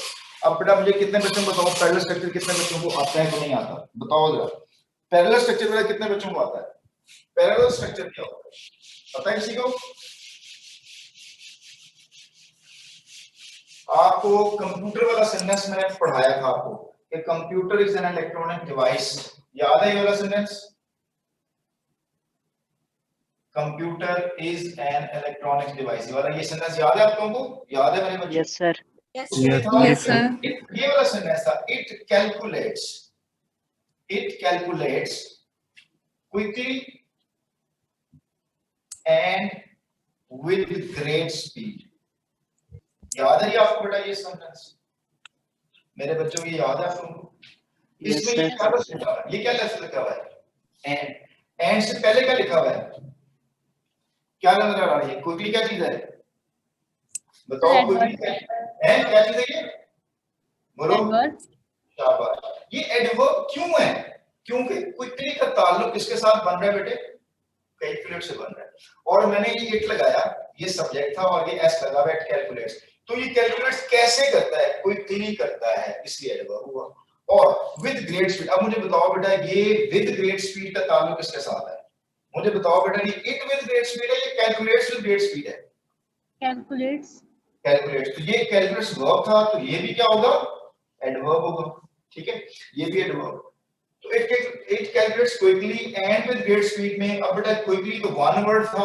अब बेटा मुझे कितने बच्चों को बताओ पैरेलल स्ट्रक्चर कितने बच्चों को आता है कि नहीं आता, बताओ जरा। पैरेलल स्ट्रक्चर बेटा कितने बच्चों को आता है? पैरेलल स्ट्रक्चर क्या होता है पता है किसी को? आपको कंप्यूटर वाला सेंटेंस मैंने पढ़ाया था आपको कि computer is an electronic device, याद है ये वाला sentence? Computer is an electronic device, ये सेंटेंस याद है आप लोगों को? याद है मेरे बच्चों? Yes sir. उसमें था Yes, sir. ये वाला सेंटेंस था, it calculates quickly and with great speed. याद है ये आपको बेटा ये सेंटेंस? मेरे बच्चों को ये याद है आप लोगों को? इसमें ये क्या लफ्ज़ लिखा हुआ है? ये क्या लफ्ज़ लिखा हुआ है? एंड से पहले क्या लिखा हुआ है? क्या नजर आ रही है? क्विकली क्या चीज है? बताओ क्विकली क्या है? क्या चीज है ये? बोलो। शाबाश। ये एडवर्ब क्यों है? क्योंकि क्विकली का ताल्लुक किसके साथ बन रहा है बेटे? कैलकुलेट से बन रहा है। और मैंने ये इट लगाया, ये सब्जेक्ट था और ये एस लगा हुआ है, कैलकुलेट्स। तो ये कैलकुलेट्स कैसे करता है? क्विकली करता है, इसलिए एडवर्ब हुआ। और विद ग्रेट स्पीड। अब मुझे बताओ बेटा ये विद ग्रेट स्पीड का ताल्लुक किसके साथ है? मुझे बताओ बेटा ये इट विद ग्रेट स्पीड है, ये कैलकुलेट्स विद ग्रेट स्पीड है? कैलकुलेट्स। तो ये कैलकुलेट्स वर्ब था, तो ये भी क्या होगा? एडवर्ब होगा। ठीक है, ये भी एडवर्ब। तो it calculates quickly and with great speed में। अब बेटा क्विकली तो वन वर्ड था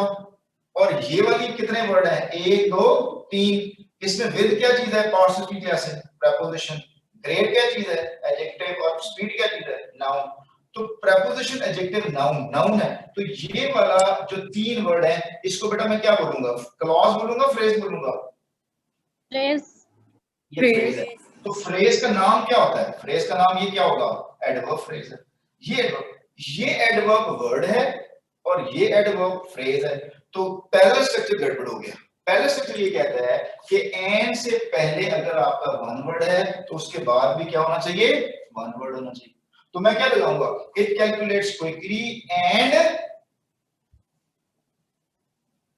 और ये वाली कितने वर्ड है? 1 2 3। इसमें विद क्या चीज है? पार्टिसिपल की क्लास है, प्रीपोजिशन। ग्रेट क्या चीज है? एडजेक्टिव। और स्पीड क्या चीज है? नाउन। तो प्रीपोजिशन एडजेक्टिव नाउन है। तो ये वाला जो 3 वर्ड है इसको बेटा मैं क्या बोलूंगा? क्लॉज बोलूंगा, फ्रेज बोलूंगा? फ्रेज। ये फ्रेज है। तो फ्रेज का नाम क्या होता है? फ्रेज का नाम ये क्या होगा? एडवर्ब फ्रेज है। ये एडवर्ब वर्ड है और ये एडवर्ब फ्रेज है। तो पहला स्ट्रक्चर गड़बड़ हो गया। पहला स्ट्रक्चर ये कहता है कि एंड से पहले अगर आपका वन वर्ड है तो उसके बाद भी क्या होना चाहिए? वन वर्ड होना चाहिए। तो मैं क्या लगाऊंगा? It calculates quickly and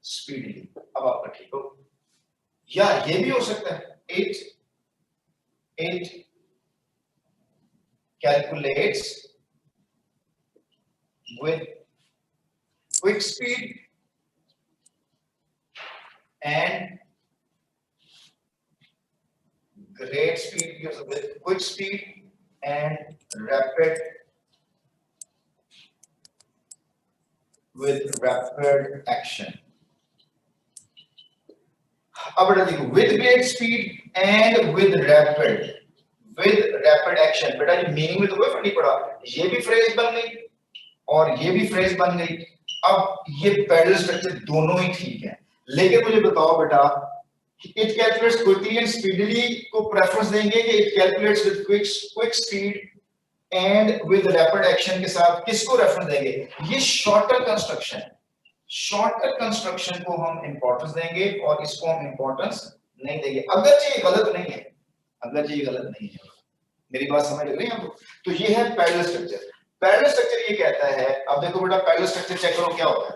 speedily. अब आपका ठीक हो। या ये भी हो सकता है it calculates with quick speed and great speed, with quick speed and rapid action. अब बेटा देखो with great speed and with rapid action। बेटा ये मीनिंग में तो कोई फर्क नहीं पड़ा, ये भी फ्रेज बन गई और ये भी फ्रेज बन गई। अब ये पैरेलल स्ट्रक्चर दोनों ही ठीक है, लेकिन मुझे बताओ बेटा it calculates quickly and speedily को प्रेफरेंस देंगे कि it calculates with quick speed and with rapid action के साथ किसको रेफरेंस देंगे? ये शॉर्टर कंस्ट्रक्शन को हम इंपॉर्टेंस देंगे और इसको हम इंपॉर्टेंस नहीं देंगे। अगरचे ये गलत नहीं है, मेरी बात समझ लग रही है आपको? तो ये है पैरेलल स्ट्रक्चर। पैरेलल स्ट्रक्चर ये कहता है, अब देखो बेटा पैरेलल स्ट्रक्चर चेक करो क्या होता है।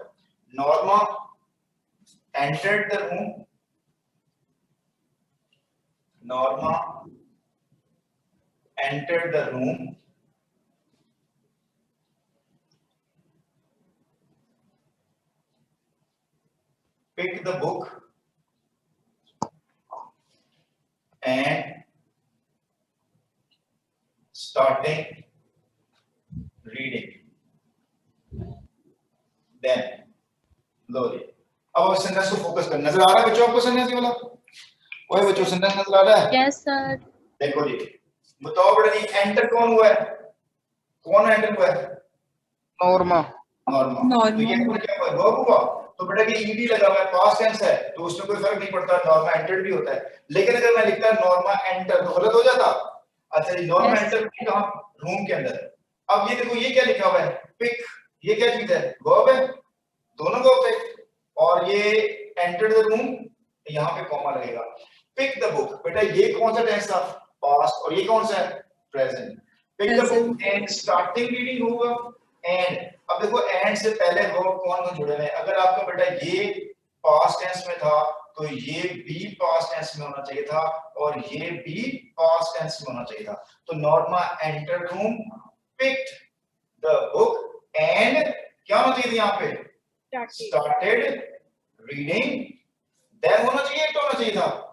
Norma entered the room, Norma entered the room, picked the book and starting reading. Then slowly. अब सेंटेंस को फोकस कर। नजर आ रहा है बच्चों आपको सेंटेंस वाला? ओए बच्चों सेंटेंस नजर आ रहा है? Yes sir. देखो जी, बताओ बेटा जी एंटर कौन हुआ है? कौन एंटर हुआ है? नॉर्मा। तो ये क्या हुआ? वर्ब हुआ। तो बेटा ये ईडी लगा हुआ है, पास्ट टेंस है, तो उसमें कोई फर्क नहीं पड़ता, नॉर्मा एंटर्ड भी होता है। लेकिन अगर मैं लिखता नॉर्मा एंटर तो गलत हो जाता। अच्छा जी, नॉर्मा एंटर कहां? रूम के अंदर। अब ये देखो ये क्या लिखा हुआ है? पिक। ये क्या चीज है? वर्ब है, दोनों वर्ब है। और ये एंटर्ड द रूम, यहाँ पे कॉमा लगेगा। पिक द बुक, बेटा ये कौन सा टेंस था? पास्ट। और ये कौन सा है? Present. Pick the book and starting reading होगा। एंड अब देखो एंड से पहले वर्ब कौन जुड़े हुए हैं? अगर आपका बेटा ये पास्ट टेंस में था तो ये भी पास्ट टेंस में होना चाहिए था और ये भी पास्ट टेंस में होना चाहिए था। तो Norma entered room, picked the book and क्या होना चाहिए यहाँ पे? स्टार्टेड रीडिंग, देन होना चाहिए, तो होना चाहिए था।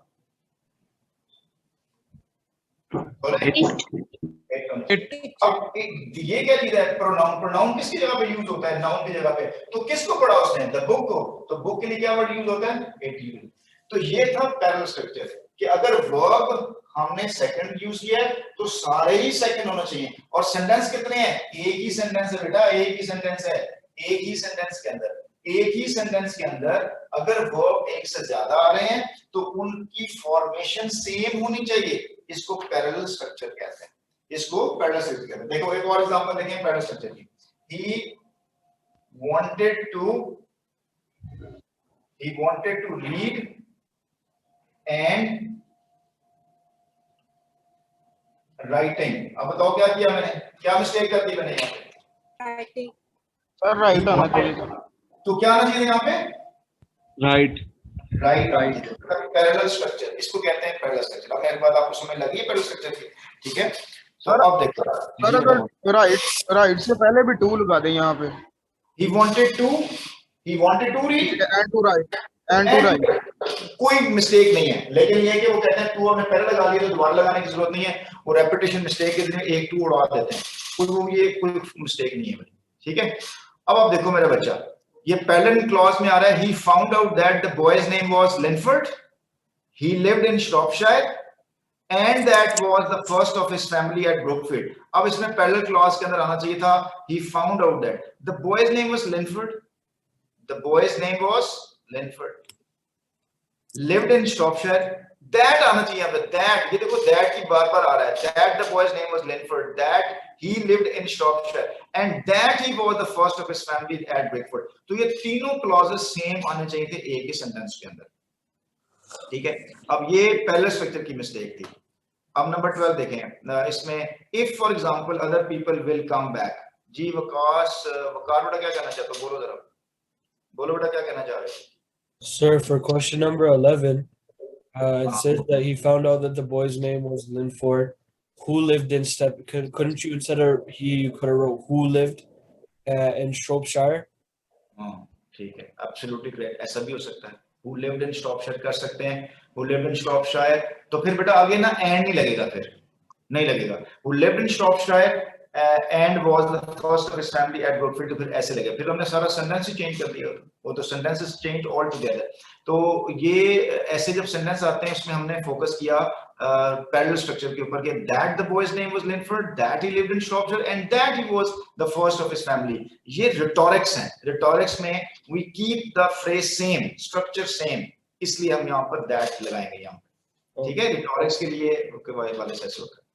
अब ये क्या चीज है? प्रोनाउन। प्रोनाउन किसकी जगह पे यूज होता है? नाउन की जगह पे। तो किसको पढ़ा उसने? द बुक को। तो बुक के लिए क्या वर्ड यूज होता है? It use. तो ये था पैरेलल स्ट्रक्चर कि अगर वर्ब हमने सेकंड यूज किया है तो सारे ही सेकंड होना चाहिए। और सेंटेंस कितने हैं? एक ही सेंटेंस है बेटा, एक ही सेंटेंस है। एक ही सेंटेंस के अंदर, एक ही सेंटेंस के अंदर अगर वर्ब एक से ज्यादा आ रहे हैं तो उनकी फॉर्मेशन सेम होनी चाहिए। इसको पैरेलल स्ट्रक्चर कहते हैं। इसको पैरेलल स्ट्रक्चर कहते हैं। देखो एक और एग्जांपल देखें पैरेलल स्ट्रक्चर की। he wanted to read and writing। अब बताओ क्या किया मैंने? क्या मिस्टेक कर दी मैंने यहाँ पे? सर राइट आना चाहिए। तो क्या आना चाहिए यहाँ पे? राइट। राइट। पैरेलल स्ट्रक्चर, इसको कहते हैं पैरेलल स्ट्रक्चर। अब मेरे बात आपको समझ लगी है पैरेलल स्ट्रक्चर की? ठीक है। तो अब देखो सर अगर राइट से पहले भी टू लगा दें यहाँ पे। he wanted to read and to write कोई मिस्टेक नहीं है, लेकिन ये है कि वो कहते हैं टू हमने पहले लगा लिया तो दोबारा लगाने की जरूरत नहीं है। वो रेपिटेशन मिस्टेक के लिए एक टू उड़ा देते हैं। कोई मिस्टेक नहीं है भाई। ठीक है। अब आप देखो मेरा बच्चा, ये पैरेलल क्लॉज में आ रहा है he found out that the boy's name was Linford, he lived in Shropshire and that was the first of his family at Brookfield। अब इसमें पैरेलल क्लॉज के अंदर आना चाहिए था he found out that the boy's name was Linford, the boy's name was Linford, lived in Shropshire, that आना चाहिए यहाँ पे that। ये देखो that की बार-बार आ रहा है, that the boy's name was Linford, that he lived in Shropshire and that he was the first of his family at Brookfield। तो ये तीनों क्लॉजेस सेम आने चाहिए थे एक ही सेंटेंस के अंदर। ठीक है। अब ये पैरेलल स्ट्रक्चर की मिस्टेक थी। अब नंबर 12 देखें। इसमें if for example other people will come back. जी वकार बेटा क्या कहना चाहते हो? बोलो जरा, बोलो बेटा क्या कहना चाह रहे हो? Sir, for question number 11, it says that he found out that the boy's name was Linford, who lived in couldn't you instead of you could have wrote who lived in Shropshire? ठीक है, absolutely correct। ऐसा भी हो सकता है, who lived in Shropshire कर सकते हैं, who lived in Shropshire। तो फिर बेटा आगे ना and नहीं लगेगा, फिर नहीं लगेगा। who lived in Shropshire and was the first of his family at Brookfield। तो फिर ऐसे लगेगा। फिर हमने सारा सेंटेंस ही चेंज कर दिया, वो तो सेंटेंसेस चेंज ऑल टुगेदर। तो ये ऐसे जब सेंटेंस आते हैं इसमें हमने फोकस किया पैरेलल स्ट्रक्चर के ऊपर कि that the boy's name was Linford, that he lived in Shropshire and that he was the first of his family। ये rhetorics हैं। rhetorics में we keep the phrase same, structure same, इसलिए हम यहाँ पर that लगाएंगे यहाँ पे। ठीक है। rhetorics के लिए वाले से ऐसे होता है।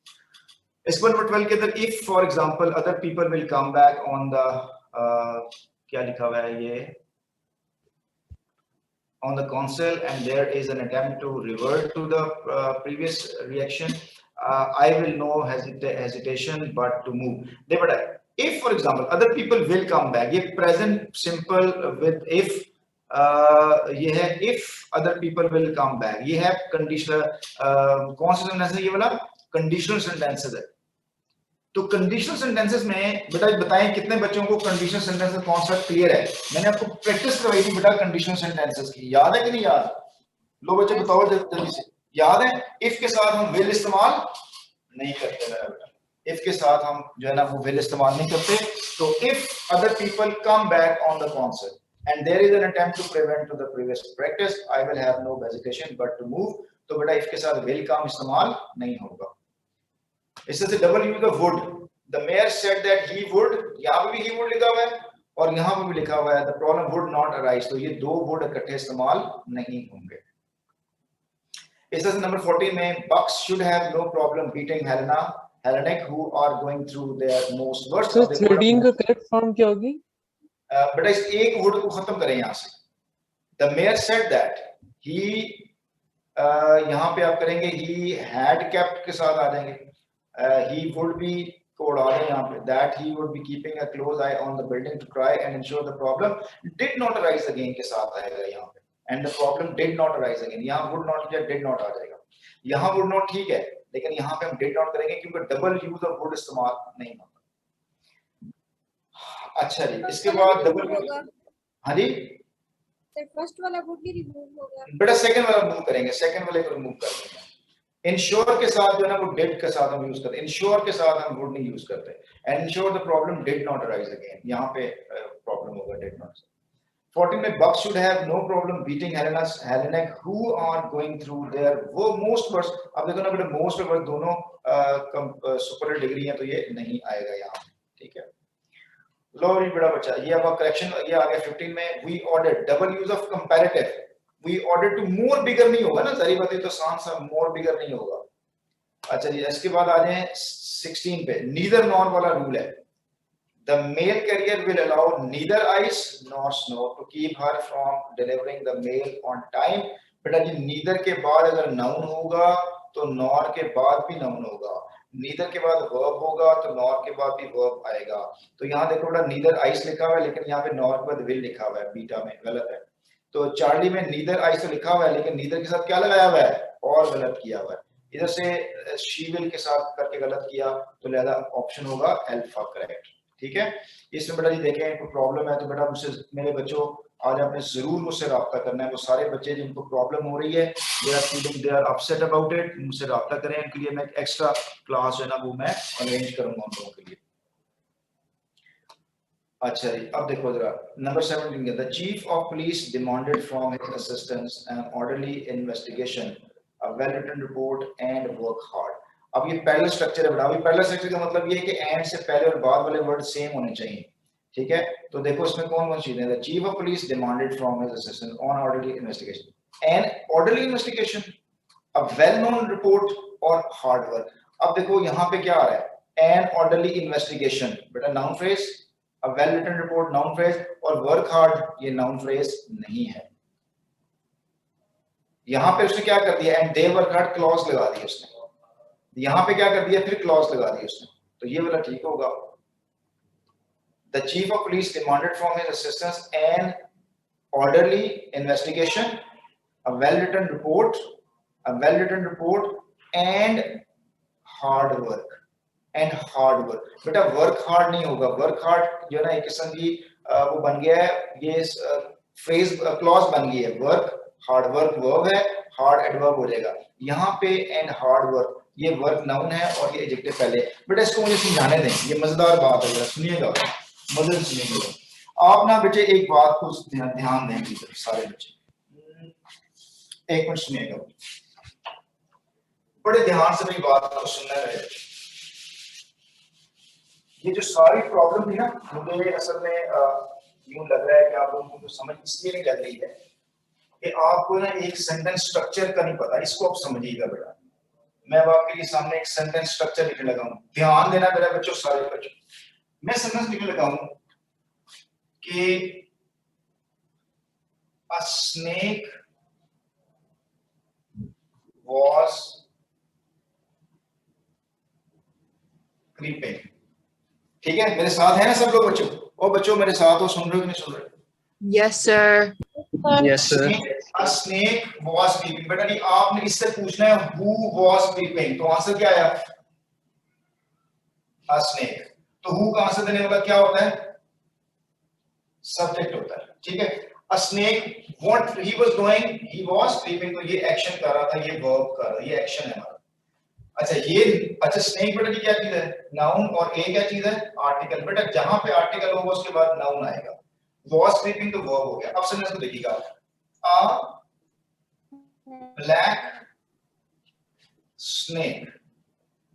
इसको नंबर 12 के अंदर if for example other people will come back on the क्या लिखा हुआ है ये on the console and there is an attempt to revert to the previous reaction, I will no hesitation but to move। देखो बेटा if for example other people will come back, ये present simple with if ये है if other people will come back, ये है conditional कौन सा sentence है? ये वाला कंडीशनल सेंटेंसेस है। तो कंडीशनल सेंटेंसेस में बेटा बताएं कितने बच्चों को कंडीशनल सेंटेंसेस कौन सा क्लियर है? मैंने आपको प्रैक्टिस करवाई थी बेटा कंडीशनल सेंटेंसेस की, याद है कि नहीं याद? लो बच्चे बताओ जल्दी से, याद है? इफ के साथ हम विल इस्तेमाल नहीं करते मेरा बेटा, इफ के साथ हम जो है ना वो विल इस्तेमाल नहीं करते। तो if other people come back on the concept and there is an attempt to prevent to the previous practice, I will have no hesitation but to move. तो बेटा इफ के साथ विल का इस्तेमाल नहीं होगा। इससे से double use of would. The mayor said that he would, यहाँ पे भी ही वुड लिखा हुआ है और यहाँ पे भी लिखा हुआ है the problem would not arise. तो ये दो वुड इकट्ठे इस्तेमाल नहीं होंगे। इससे से नंबर 14 में bucks should have no problem beating Helena Hellenic who are going through their most worst. तो 13 का करेक्ट फॉर्म क्या होगी? बेटा इस एक वुड को खत्म करें यहाँ से। The mayor said that he, यहाँ पे आप करेंगे ही हैड केप्ट के साथ आ जाएंगे। he would be को उड़ा दें यहाँ पे, that he would be keeping a close eye on the building to try and ensure the problem did not arise again के साथ आएगा यहाँ पे, and the problem did not arise again। यहाँ would not या did not आ जाएगा। यहाँ would not ठीक है, लेकिन यहाँ पे हम did not करेंगे क्योंकि डबल यूज ऑफ would इस्तेमाल नहीं होता। अच्छा जी, इसके बाद डबल, हाँ जी फर्स्ट वाला वुड भी रिमूव होगा बेटा, सेकंड वाला रिमूव करेंगे, सेकंड वाले को रिमूव कर देंगे। इंश्योर के साथ जो है ना वो डिड के साथ हम यूज करते हैं, इंश्योर के साथ हम वुड नहीं यूज करते। And ensure the problem did not arise again, यहाँ पे प्रॉब्लम होगा डिड नॉट। 14 में Buck should have no problem beating Hellenic who are going through their वो most वर्ड्स, अब देखो ना बेटा most और वर्ड दोनों सुपर डिग्री हैं तो ये नहीं आएगा यहाँ, ठीक है। लो ये बड़ा बच्चा, ये अब करेक्शन ये आ गया 15 में we ordered, double use of comparative, we ordered to more bigger नहीं होगा ना, सारी बातें तो आसान सा more bigger नहीं होगा। अच्छा जी, इसके बाद आ जाए 16 पे, neither nor वाला रूल है। The mail carrier will allow neither ice nor snow to keep her from delivering the mail on time। बेटा जी neither के बाद अगर noun होगा तो nor के बाद भी noun होगा, neither के बाद verb होगा तो nor के बाद भी verb आएगा। तो यहाँ देखो बेटा neither ice लिखा हुआ है लेकिन यहाँ पे nor के बाद will लिखा हुआ है, बीटा में गलत है। तो चार्ली में neither ice तो लिखा हुआ है लेकिन neither के साथ क्या लगाया हुआ है, और गलत किया हुआ है। इधर से she will के साथ करके गलत किया तो लिहाजा ऑप्शन होगा अल्फा करेक्ट, ठीक है। इसमें बेटा जी देखें कोई प्रॉब्लम है तो बेटा मुझसे, मेरे बच्चों आज आपने जरूर मुझसे राब्ता करना है। वो सारे बच्चे जिनको प्रॉब्लम हो रही है, they are feeling, they are upset about it, मुझसे राब्ता करें, उनके लिए मैं एक एक्स्ट्रा क्लास है ना वो मैं अरेंज करूंगा उन लोगों के लिए। अच्छा जी, अब देखो जरा number 17, the chief of police demanded from his assistants an orderly investigation, a well written report and work hard. अब ये पैरेलल स्ट्रक्चर है बेटा, अभी पैरेलल स्ट्रक्चर का मतलब ये है कि एंड से पहले और बाद वाले वर्ड सेम होने चाहिए, ठीक है। तो देखो इसमें कौन कौन चीजें हैं, the chief of police demanded from his assistant on orderly investigation, an orderly investigation, a well known report और हार्ड वर्क। अब देखो यहाँ पे क्या आ रहा है, एन ऑर्डरली इन्वेस्टिगेशन बेटा noun phrase, a well written report noun phrase, और वर्क हार्ड ये नाउन फ्रेज नहीं है। यहाँ पे उसने क्या कर दिया, and they work hard clause लगा दी उसने, यहाँ पे क्या कर दिया फिर क्लॉज लगा दी उसने, तो ये वाला ठीक होगा। The chief of police demanded from his assistants an orderly investigation, a well-written report, and hard work, बेटा work hard नहीं होगा, work hard जो है ना एक किस्म की वो बन गया है, ये फ्रेज क्लॉज बन गई है, work hard work verb है, hard adverb हो जाएगा। यहाँ पे and hard work ये वर्क नाउन है और ये एडजेक्टिव पहले। बेटा इसको मुझे समझाने दें, ये मजेदार बात है, सुनिएगा, मदद सुनिएगा आप ना बेटे, एक बात को ध्यान देंगे सारे बच्चे, एक मिनट सुनिएगा, बड़े ध्यान से मेरी बात को सुनना रहे। ये जो सारी प्रॉब्लम थी ना, मुझे असल में यूं लग रहा है कि आप लोगों को समझ इसलिए नहीं लग रही है कि आपको ना एक सेंटेंस स्ट्रक्चर का नहीं पता, इसको आप समझिएगा बेटा। मैं अब आपके लिए सामने एक सेंटेंस स्ट्रक्चर लिखने लगा हूं, ध्यान देना मेरा बच्चों, सारे बच्चों। मैं सेंटेंस लिखने लगा हूं कि a snake was creeping, ठीक है, मेरे साथ है ना सब लोग बच्चों? ओ बच्चों मेरे साथ हो, सुन रहे हो कि नहीं सुन रहे? Yes, sir. Yes, sir. A snake was creeping, बेटा नहीं आपने इससे पूछना है who was creeping, तो आंसर क्या आया? A snake। तो who का आंसर देने वाला क्या होता है? सब्जेक्ट होता है, ठीक है। A snake, what he was doing, he was creeping, तो ये एक्शन कर रहा था, ये वर्ब कर रहा है, ये एक्शन है हमारा। अच्छा ये, अच्छा स्नेक बेटा की क्या चीज है? नाउन, और ए क्या चीज है? आर्टिकल। बेटा जहां पे आर्टिकल होगा उसके बाद नाउन आएगा। was creeping तो वर्ब हो गया। अब सेंटेंस को देखिएगा, a black snake।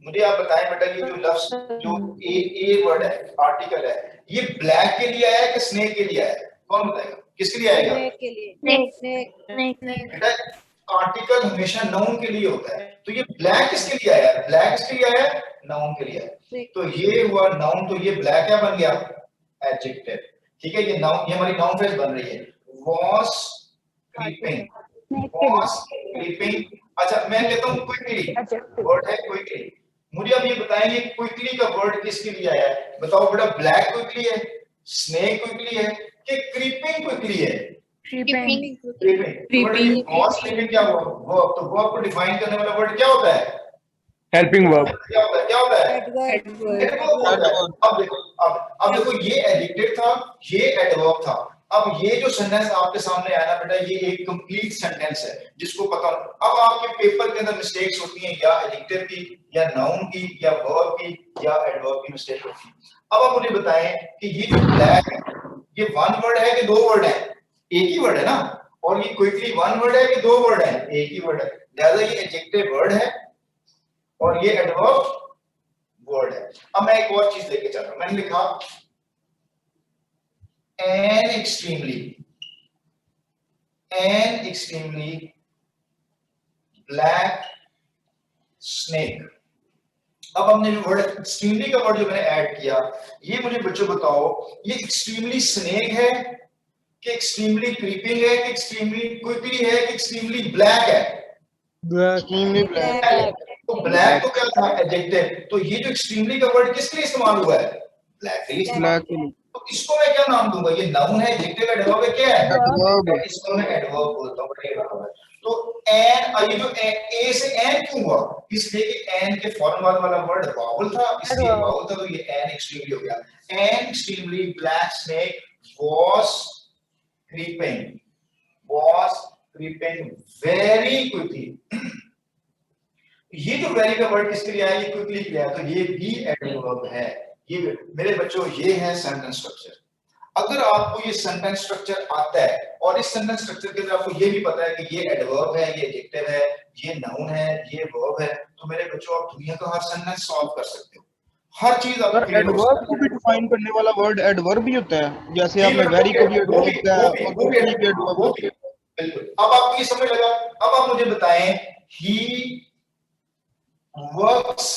मुझे आप बताएं बेटा ये जो लफ्ज जो ए वर्ड है, आर्टिकल है, ये ब्लैक के लिए आया है कि स्नेक के लिए आया है? कौन बताएगा किसके लिए आएगा? स्नेक के लिए। बेटा आर्टिकल हमेशा नाउन के लिए होता है, तो ये ब्लैक किसके लिए आया है? ब्लैक किसके लिए आया है? नाउन के लिए आया। तो ये हुआ नाउन, तो ये ब्लैक क्या बन गया? एडजेक्टिव, ठीक है। ये नाउन, ये हमारी नाउन फ्रेज बन रही है, was creeping, was creeping। अच्छा मैं लेता हूं क्विकली, वर्ड है क्विकली। मुझे अब ये बताएंगे क्विकली का वर्ड किसके लिए आया है? बताओ बेटा, ब्लैक क्विकली है, स्नेक क्विकली है कि क्रीपिंग क्विकली है? Creeping. क्रीपिंग। was creeping क्या हुआ? वर्ब। तो वर्ब को डिफाइन करने वाला वर्ड क्या होता है? Helping verb. क्या होता है, क्या होता है? Adverb. एडवर्ब होता है। अब देखो, अब देखो, ये एडिक्टेड था, ये एडवर्ब था। अब ये जो सेंटेंस आपके सामने आया ना बेटा, ये एक कंप्लीट सेंटेंस है जिसको पता। अब आपके पेपर के अंदर मिस्टेक्स होती हैं, या एडिक्टिव की, या नाउन की, या वर्ब की, या एडवर्ब की मिस्टेक होती है। अब आप मुझे बताएं कि ये जो ब्लैक है, ये वन वर्ड है कि दो वर्ड है? एक ही वर्ड है ना। और ये क्विकली वन वर्ड है कि दो वर्ड है? एक ही वर्ड है। लिहाजा ये एडजेक्टिव वर्ड है और ये एडवर्ब वर्ड है। अब मैं एक और चीज लेके चल रहा हूं, मैंने लिखा an extremely black snake। अब हमने जो वर्ड एक्सट्रीमली का वर्ड जो मैंने ऐड किया, ये मुझे बच्चों बताओ, ये एक्सट्रीमली स्नेक है कि एक्सट्रीमली क्रीपिंग है कि एक्सट्रीमली क्विकली है कि एक्सट्रीमली ब्लैक है? Extremely black. तो ब्लैक तो क्या था? एडजेक्टिव। तो ये जो एक्सट्रीमली का वर्ड किसके लिए इस्तेमाल हुआ है? ब्लैक के लिए इस्तेमाल। तो इसको मैं क्या नाम दूंगा? ये नाउन है, एडजेक्टिव है, एडवर्ब है, क्या है? एडवर्ब। इसको मैं एडवर्ब बोलता हूं। तो एन, ये जो ए से एन क्यों हुआ? इसलिए कि एन के फौरन बाद वाला वर्ड वावल था, इसलिए वावल था, तो ये एन एक्सट्रीमली हो गया। An extremely black snake was creeping very quickly। ये जो वेरी का वर्ड किसके लिए आया? ये क्विकली के लिए आया, तो ये भी एडवर्ब है। ये मेरे बच्चों, ये है सेंटेंस स्ट्रक्चर। अगर आपको ये सेंटेंस स्ट्रक्चर आता है और इस सेंटेंस स्ट्रक्चर के अंदर आपको ये भी पता है कि ये एडवर्ब है, ये एडजेक्टिव है, ये नाउन है, ये वर्ब है, तो मेरे बच्चों आप दुनिया का हर सेंटेंस सॉल्व कर सकते हो। हर चीज आप एडवर्ब को भी डिफाइन करने वाला वर्ड एडवर्ब भी होता है, जैसे आपने वेरी को भी एडवर्ब किया है और क्विकली भी एडवर्ब होता है। बिल्कुल। अब आपको ये समझ लगा। अब आप मुझे बताएं, ही वर्क्स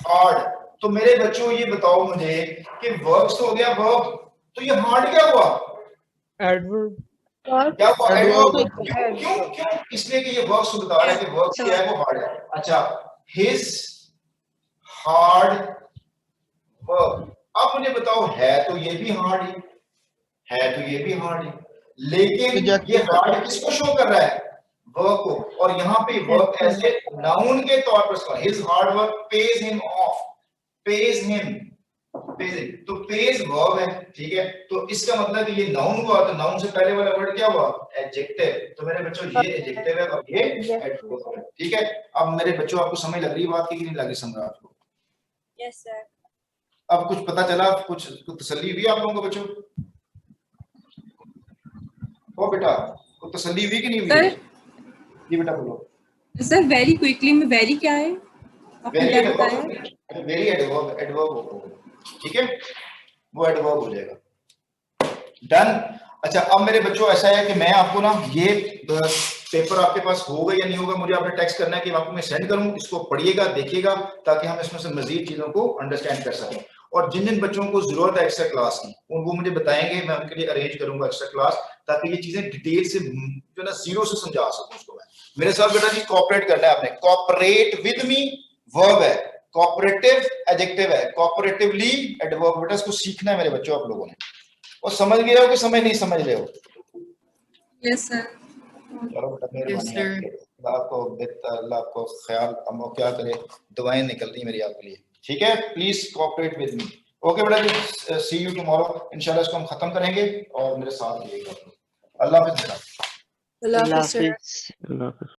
हार्ड। तो मेरे बच्चों ये बताओ मुझे कि वर्क्स तो हो गया वर्ब, तो ये हार्ड क्या हुआ? Adverb. क्या हुआ? एडवर्ब। क्यों? इसलिए कि ये वर्क्स बता रहा है कि वर्क्स क्या है, वो हार्ड है। अच्छा, हिज हार्ड वर्क। अब मुझे बताओ, है तो ये भी हार्ड है, तो ये भी हार्ड है, लेकिन ये हार्ड किसको शो कर रहा है? वर्क को। और यहाँ पे वर्क ऐसे नाउन के तौर पर, his hard work page him of, page him, तो पेज वर्ब है, ठीक है। तो इसका मतलब कि ये नाउन हुआ, तो नाउन से पहले वाला वर्ड क्या हुआ? एडजेक्टिव। तो मेरे बच्चों ये एडजेक्टिव है और ये एडवर्ब है, ठीक है। अब मेरे बच्चों आपको समझ लग रही है बात की कि नहीं लगी समझ आपको? Yes sir. अब कुछ पता चला, कुछ तसल्ली हुई आप लोगों को बच्चों? ओ बेटा, कुछ तसल्ली हुई कि नहीं हुई? जी बेटा बोलो। सर वेरी क्विकली में वेरी क्या है? आपने क्या बताया? वेरी एडवर्ब, ठीक है, वो एडवर्ब हो जाएगा। डन। अच्छा, अब मेरे बच्चों ऐसा है कि मैं आपको ना ये पेपर आपके पास होगा या नहीं होगा, मुझे आपने टेक्स्ट करना है कि आपको मैं सेंड करूं, इसको पढ़िएगा, देखिएगा, ताकि हम इसमें से मजीद चीजों को अंडरस्टैंड कर सकें। और जिन जिन बच्चों को जरूरत है एक्स्ट्रा क्लास की, वो मुझे बताएंगे, मैं उनके लिए अरेंज करूंगा एक्स्ट्रा क्लास, ताकि ये चीजें डिटेल से जो ना जीरो से समझा सकूं उसको। मैं मेरे साथ बेटा जी कोऑपरेट करना है आपने। कोऑपरेट विद मी वर्ब है, कोऑपरेटिव एडजेक्टिव है, कोऑपरेटिवली एडवर्ब। बेटा इसको सीखना है मेरे बच्चों आप लोगों ने। और समझ गए हो कि समझ नहीं समझ रहे हो? Yes sir. चलो बेटा, मेहरबानी आपको, अल्लाह आपको ख्याल हम क्या करे, दुआएं निकल रही मेरी आपके लिए, ठीक है। Please cooperate with me. Okay बेटा जी, सी यू टुमारो। इंशाल्लाह इसको हम खत्म करेंगे और मेरे साथ रहिएगा। अल्लाह हाफिज़। अल्लाह हाफिज़। अल्लाह हाफिज़।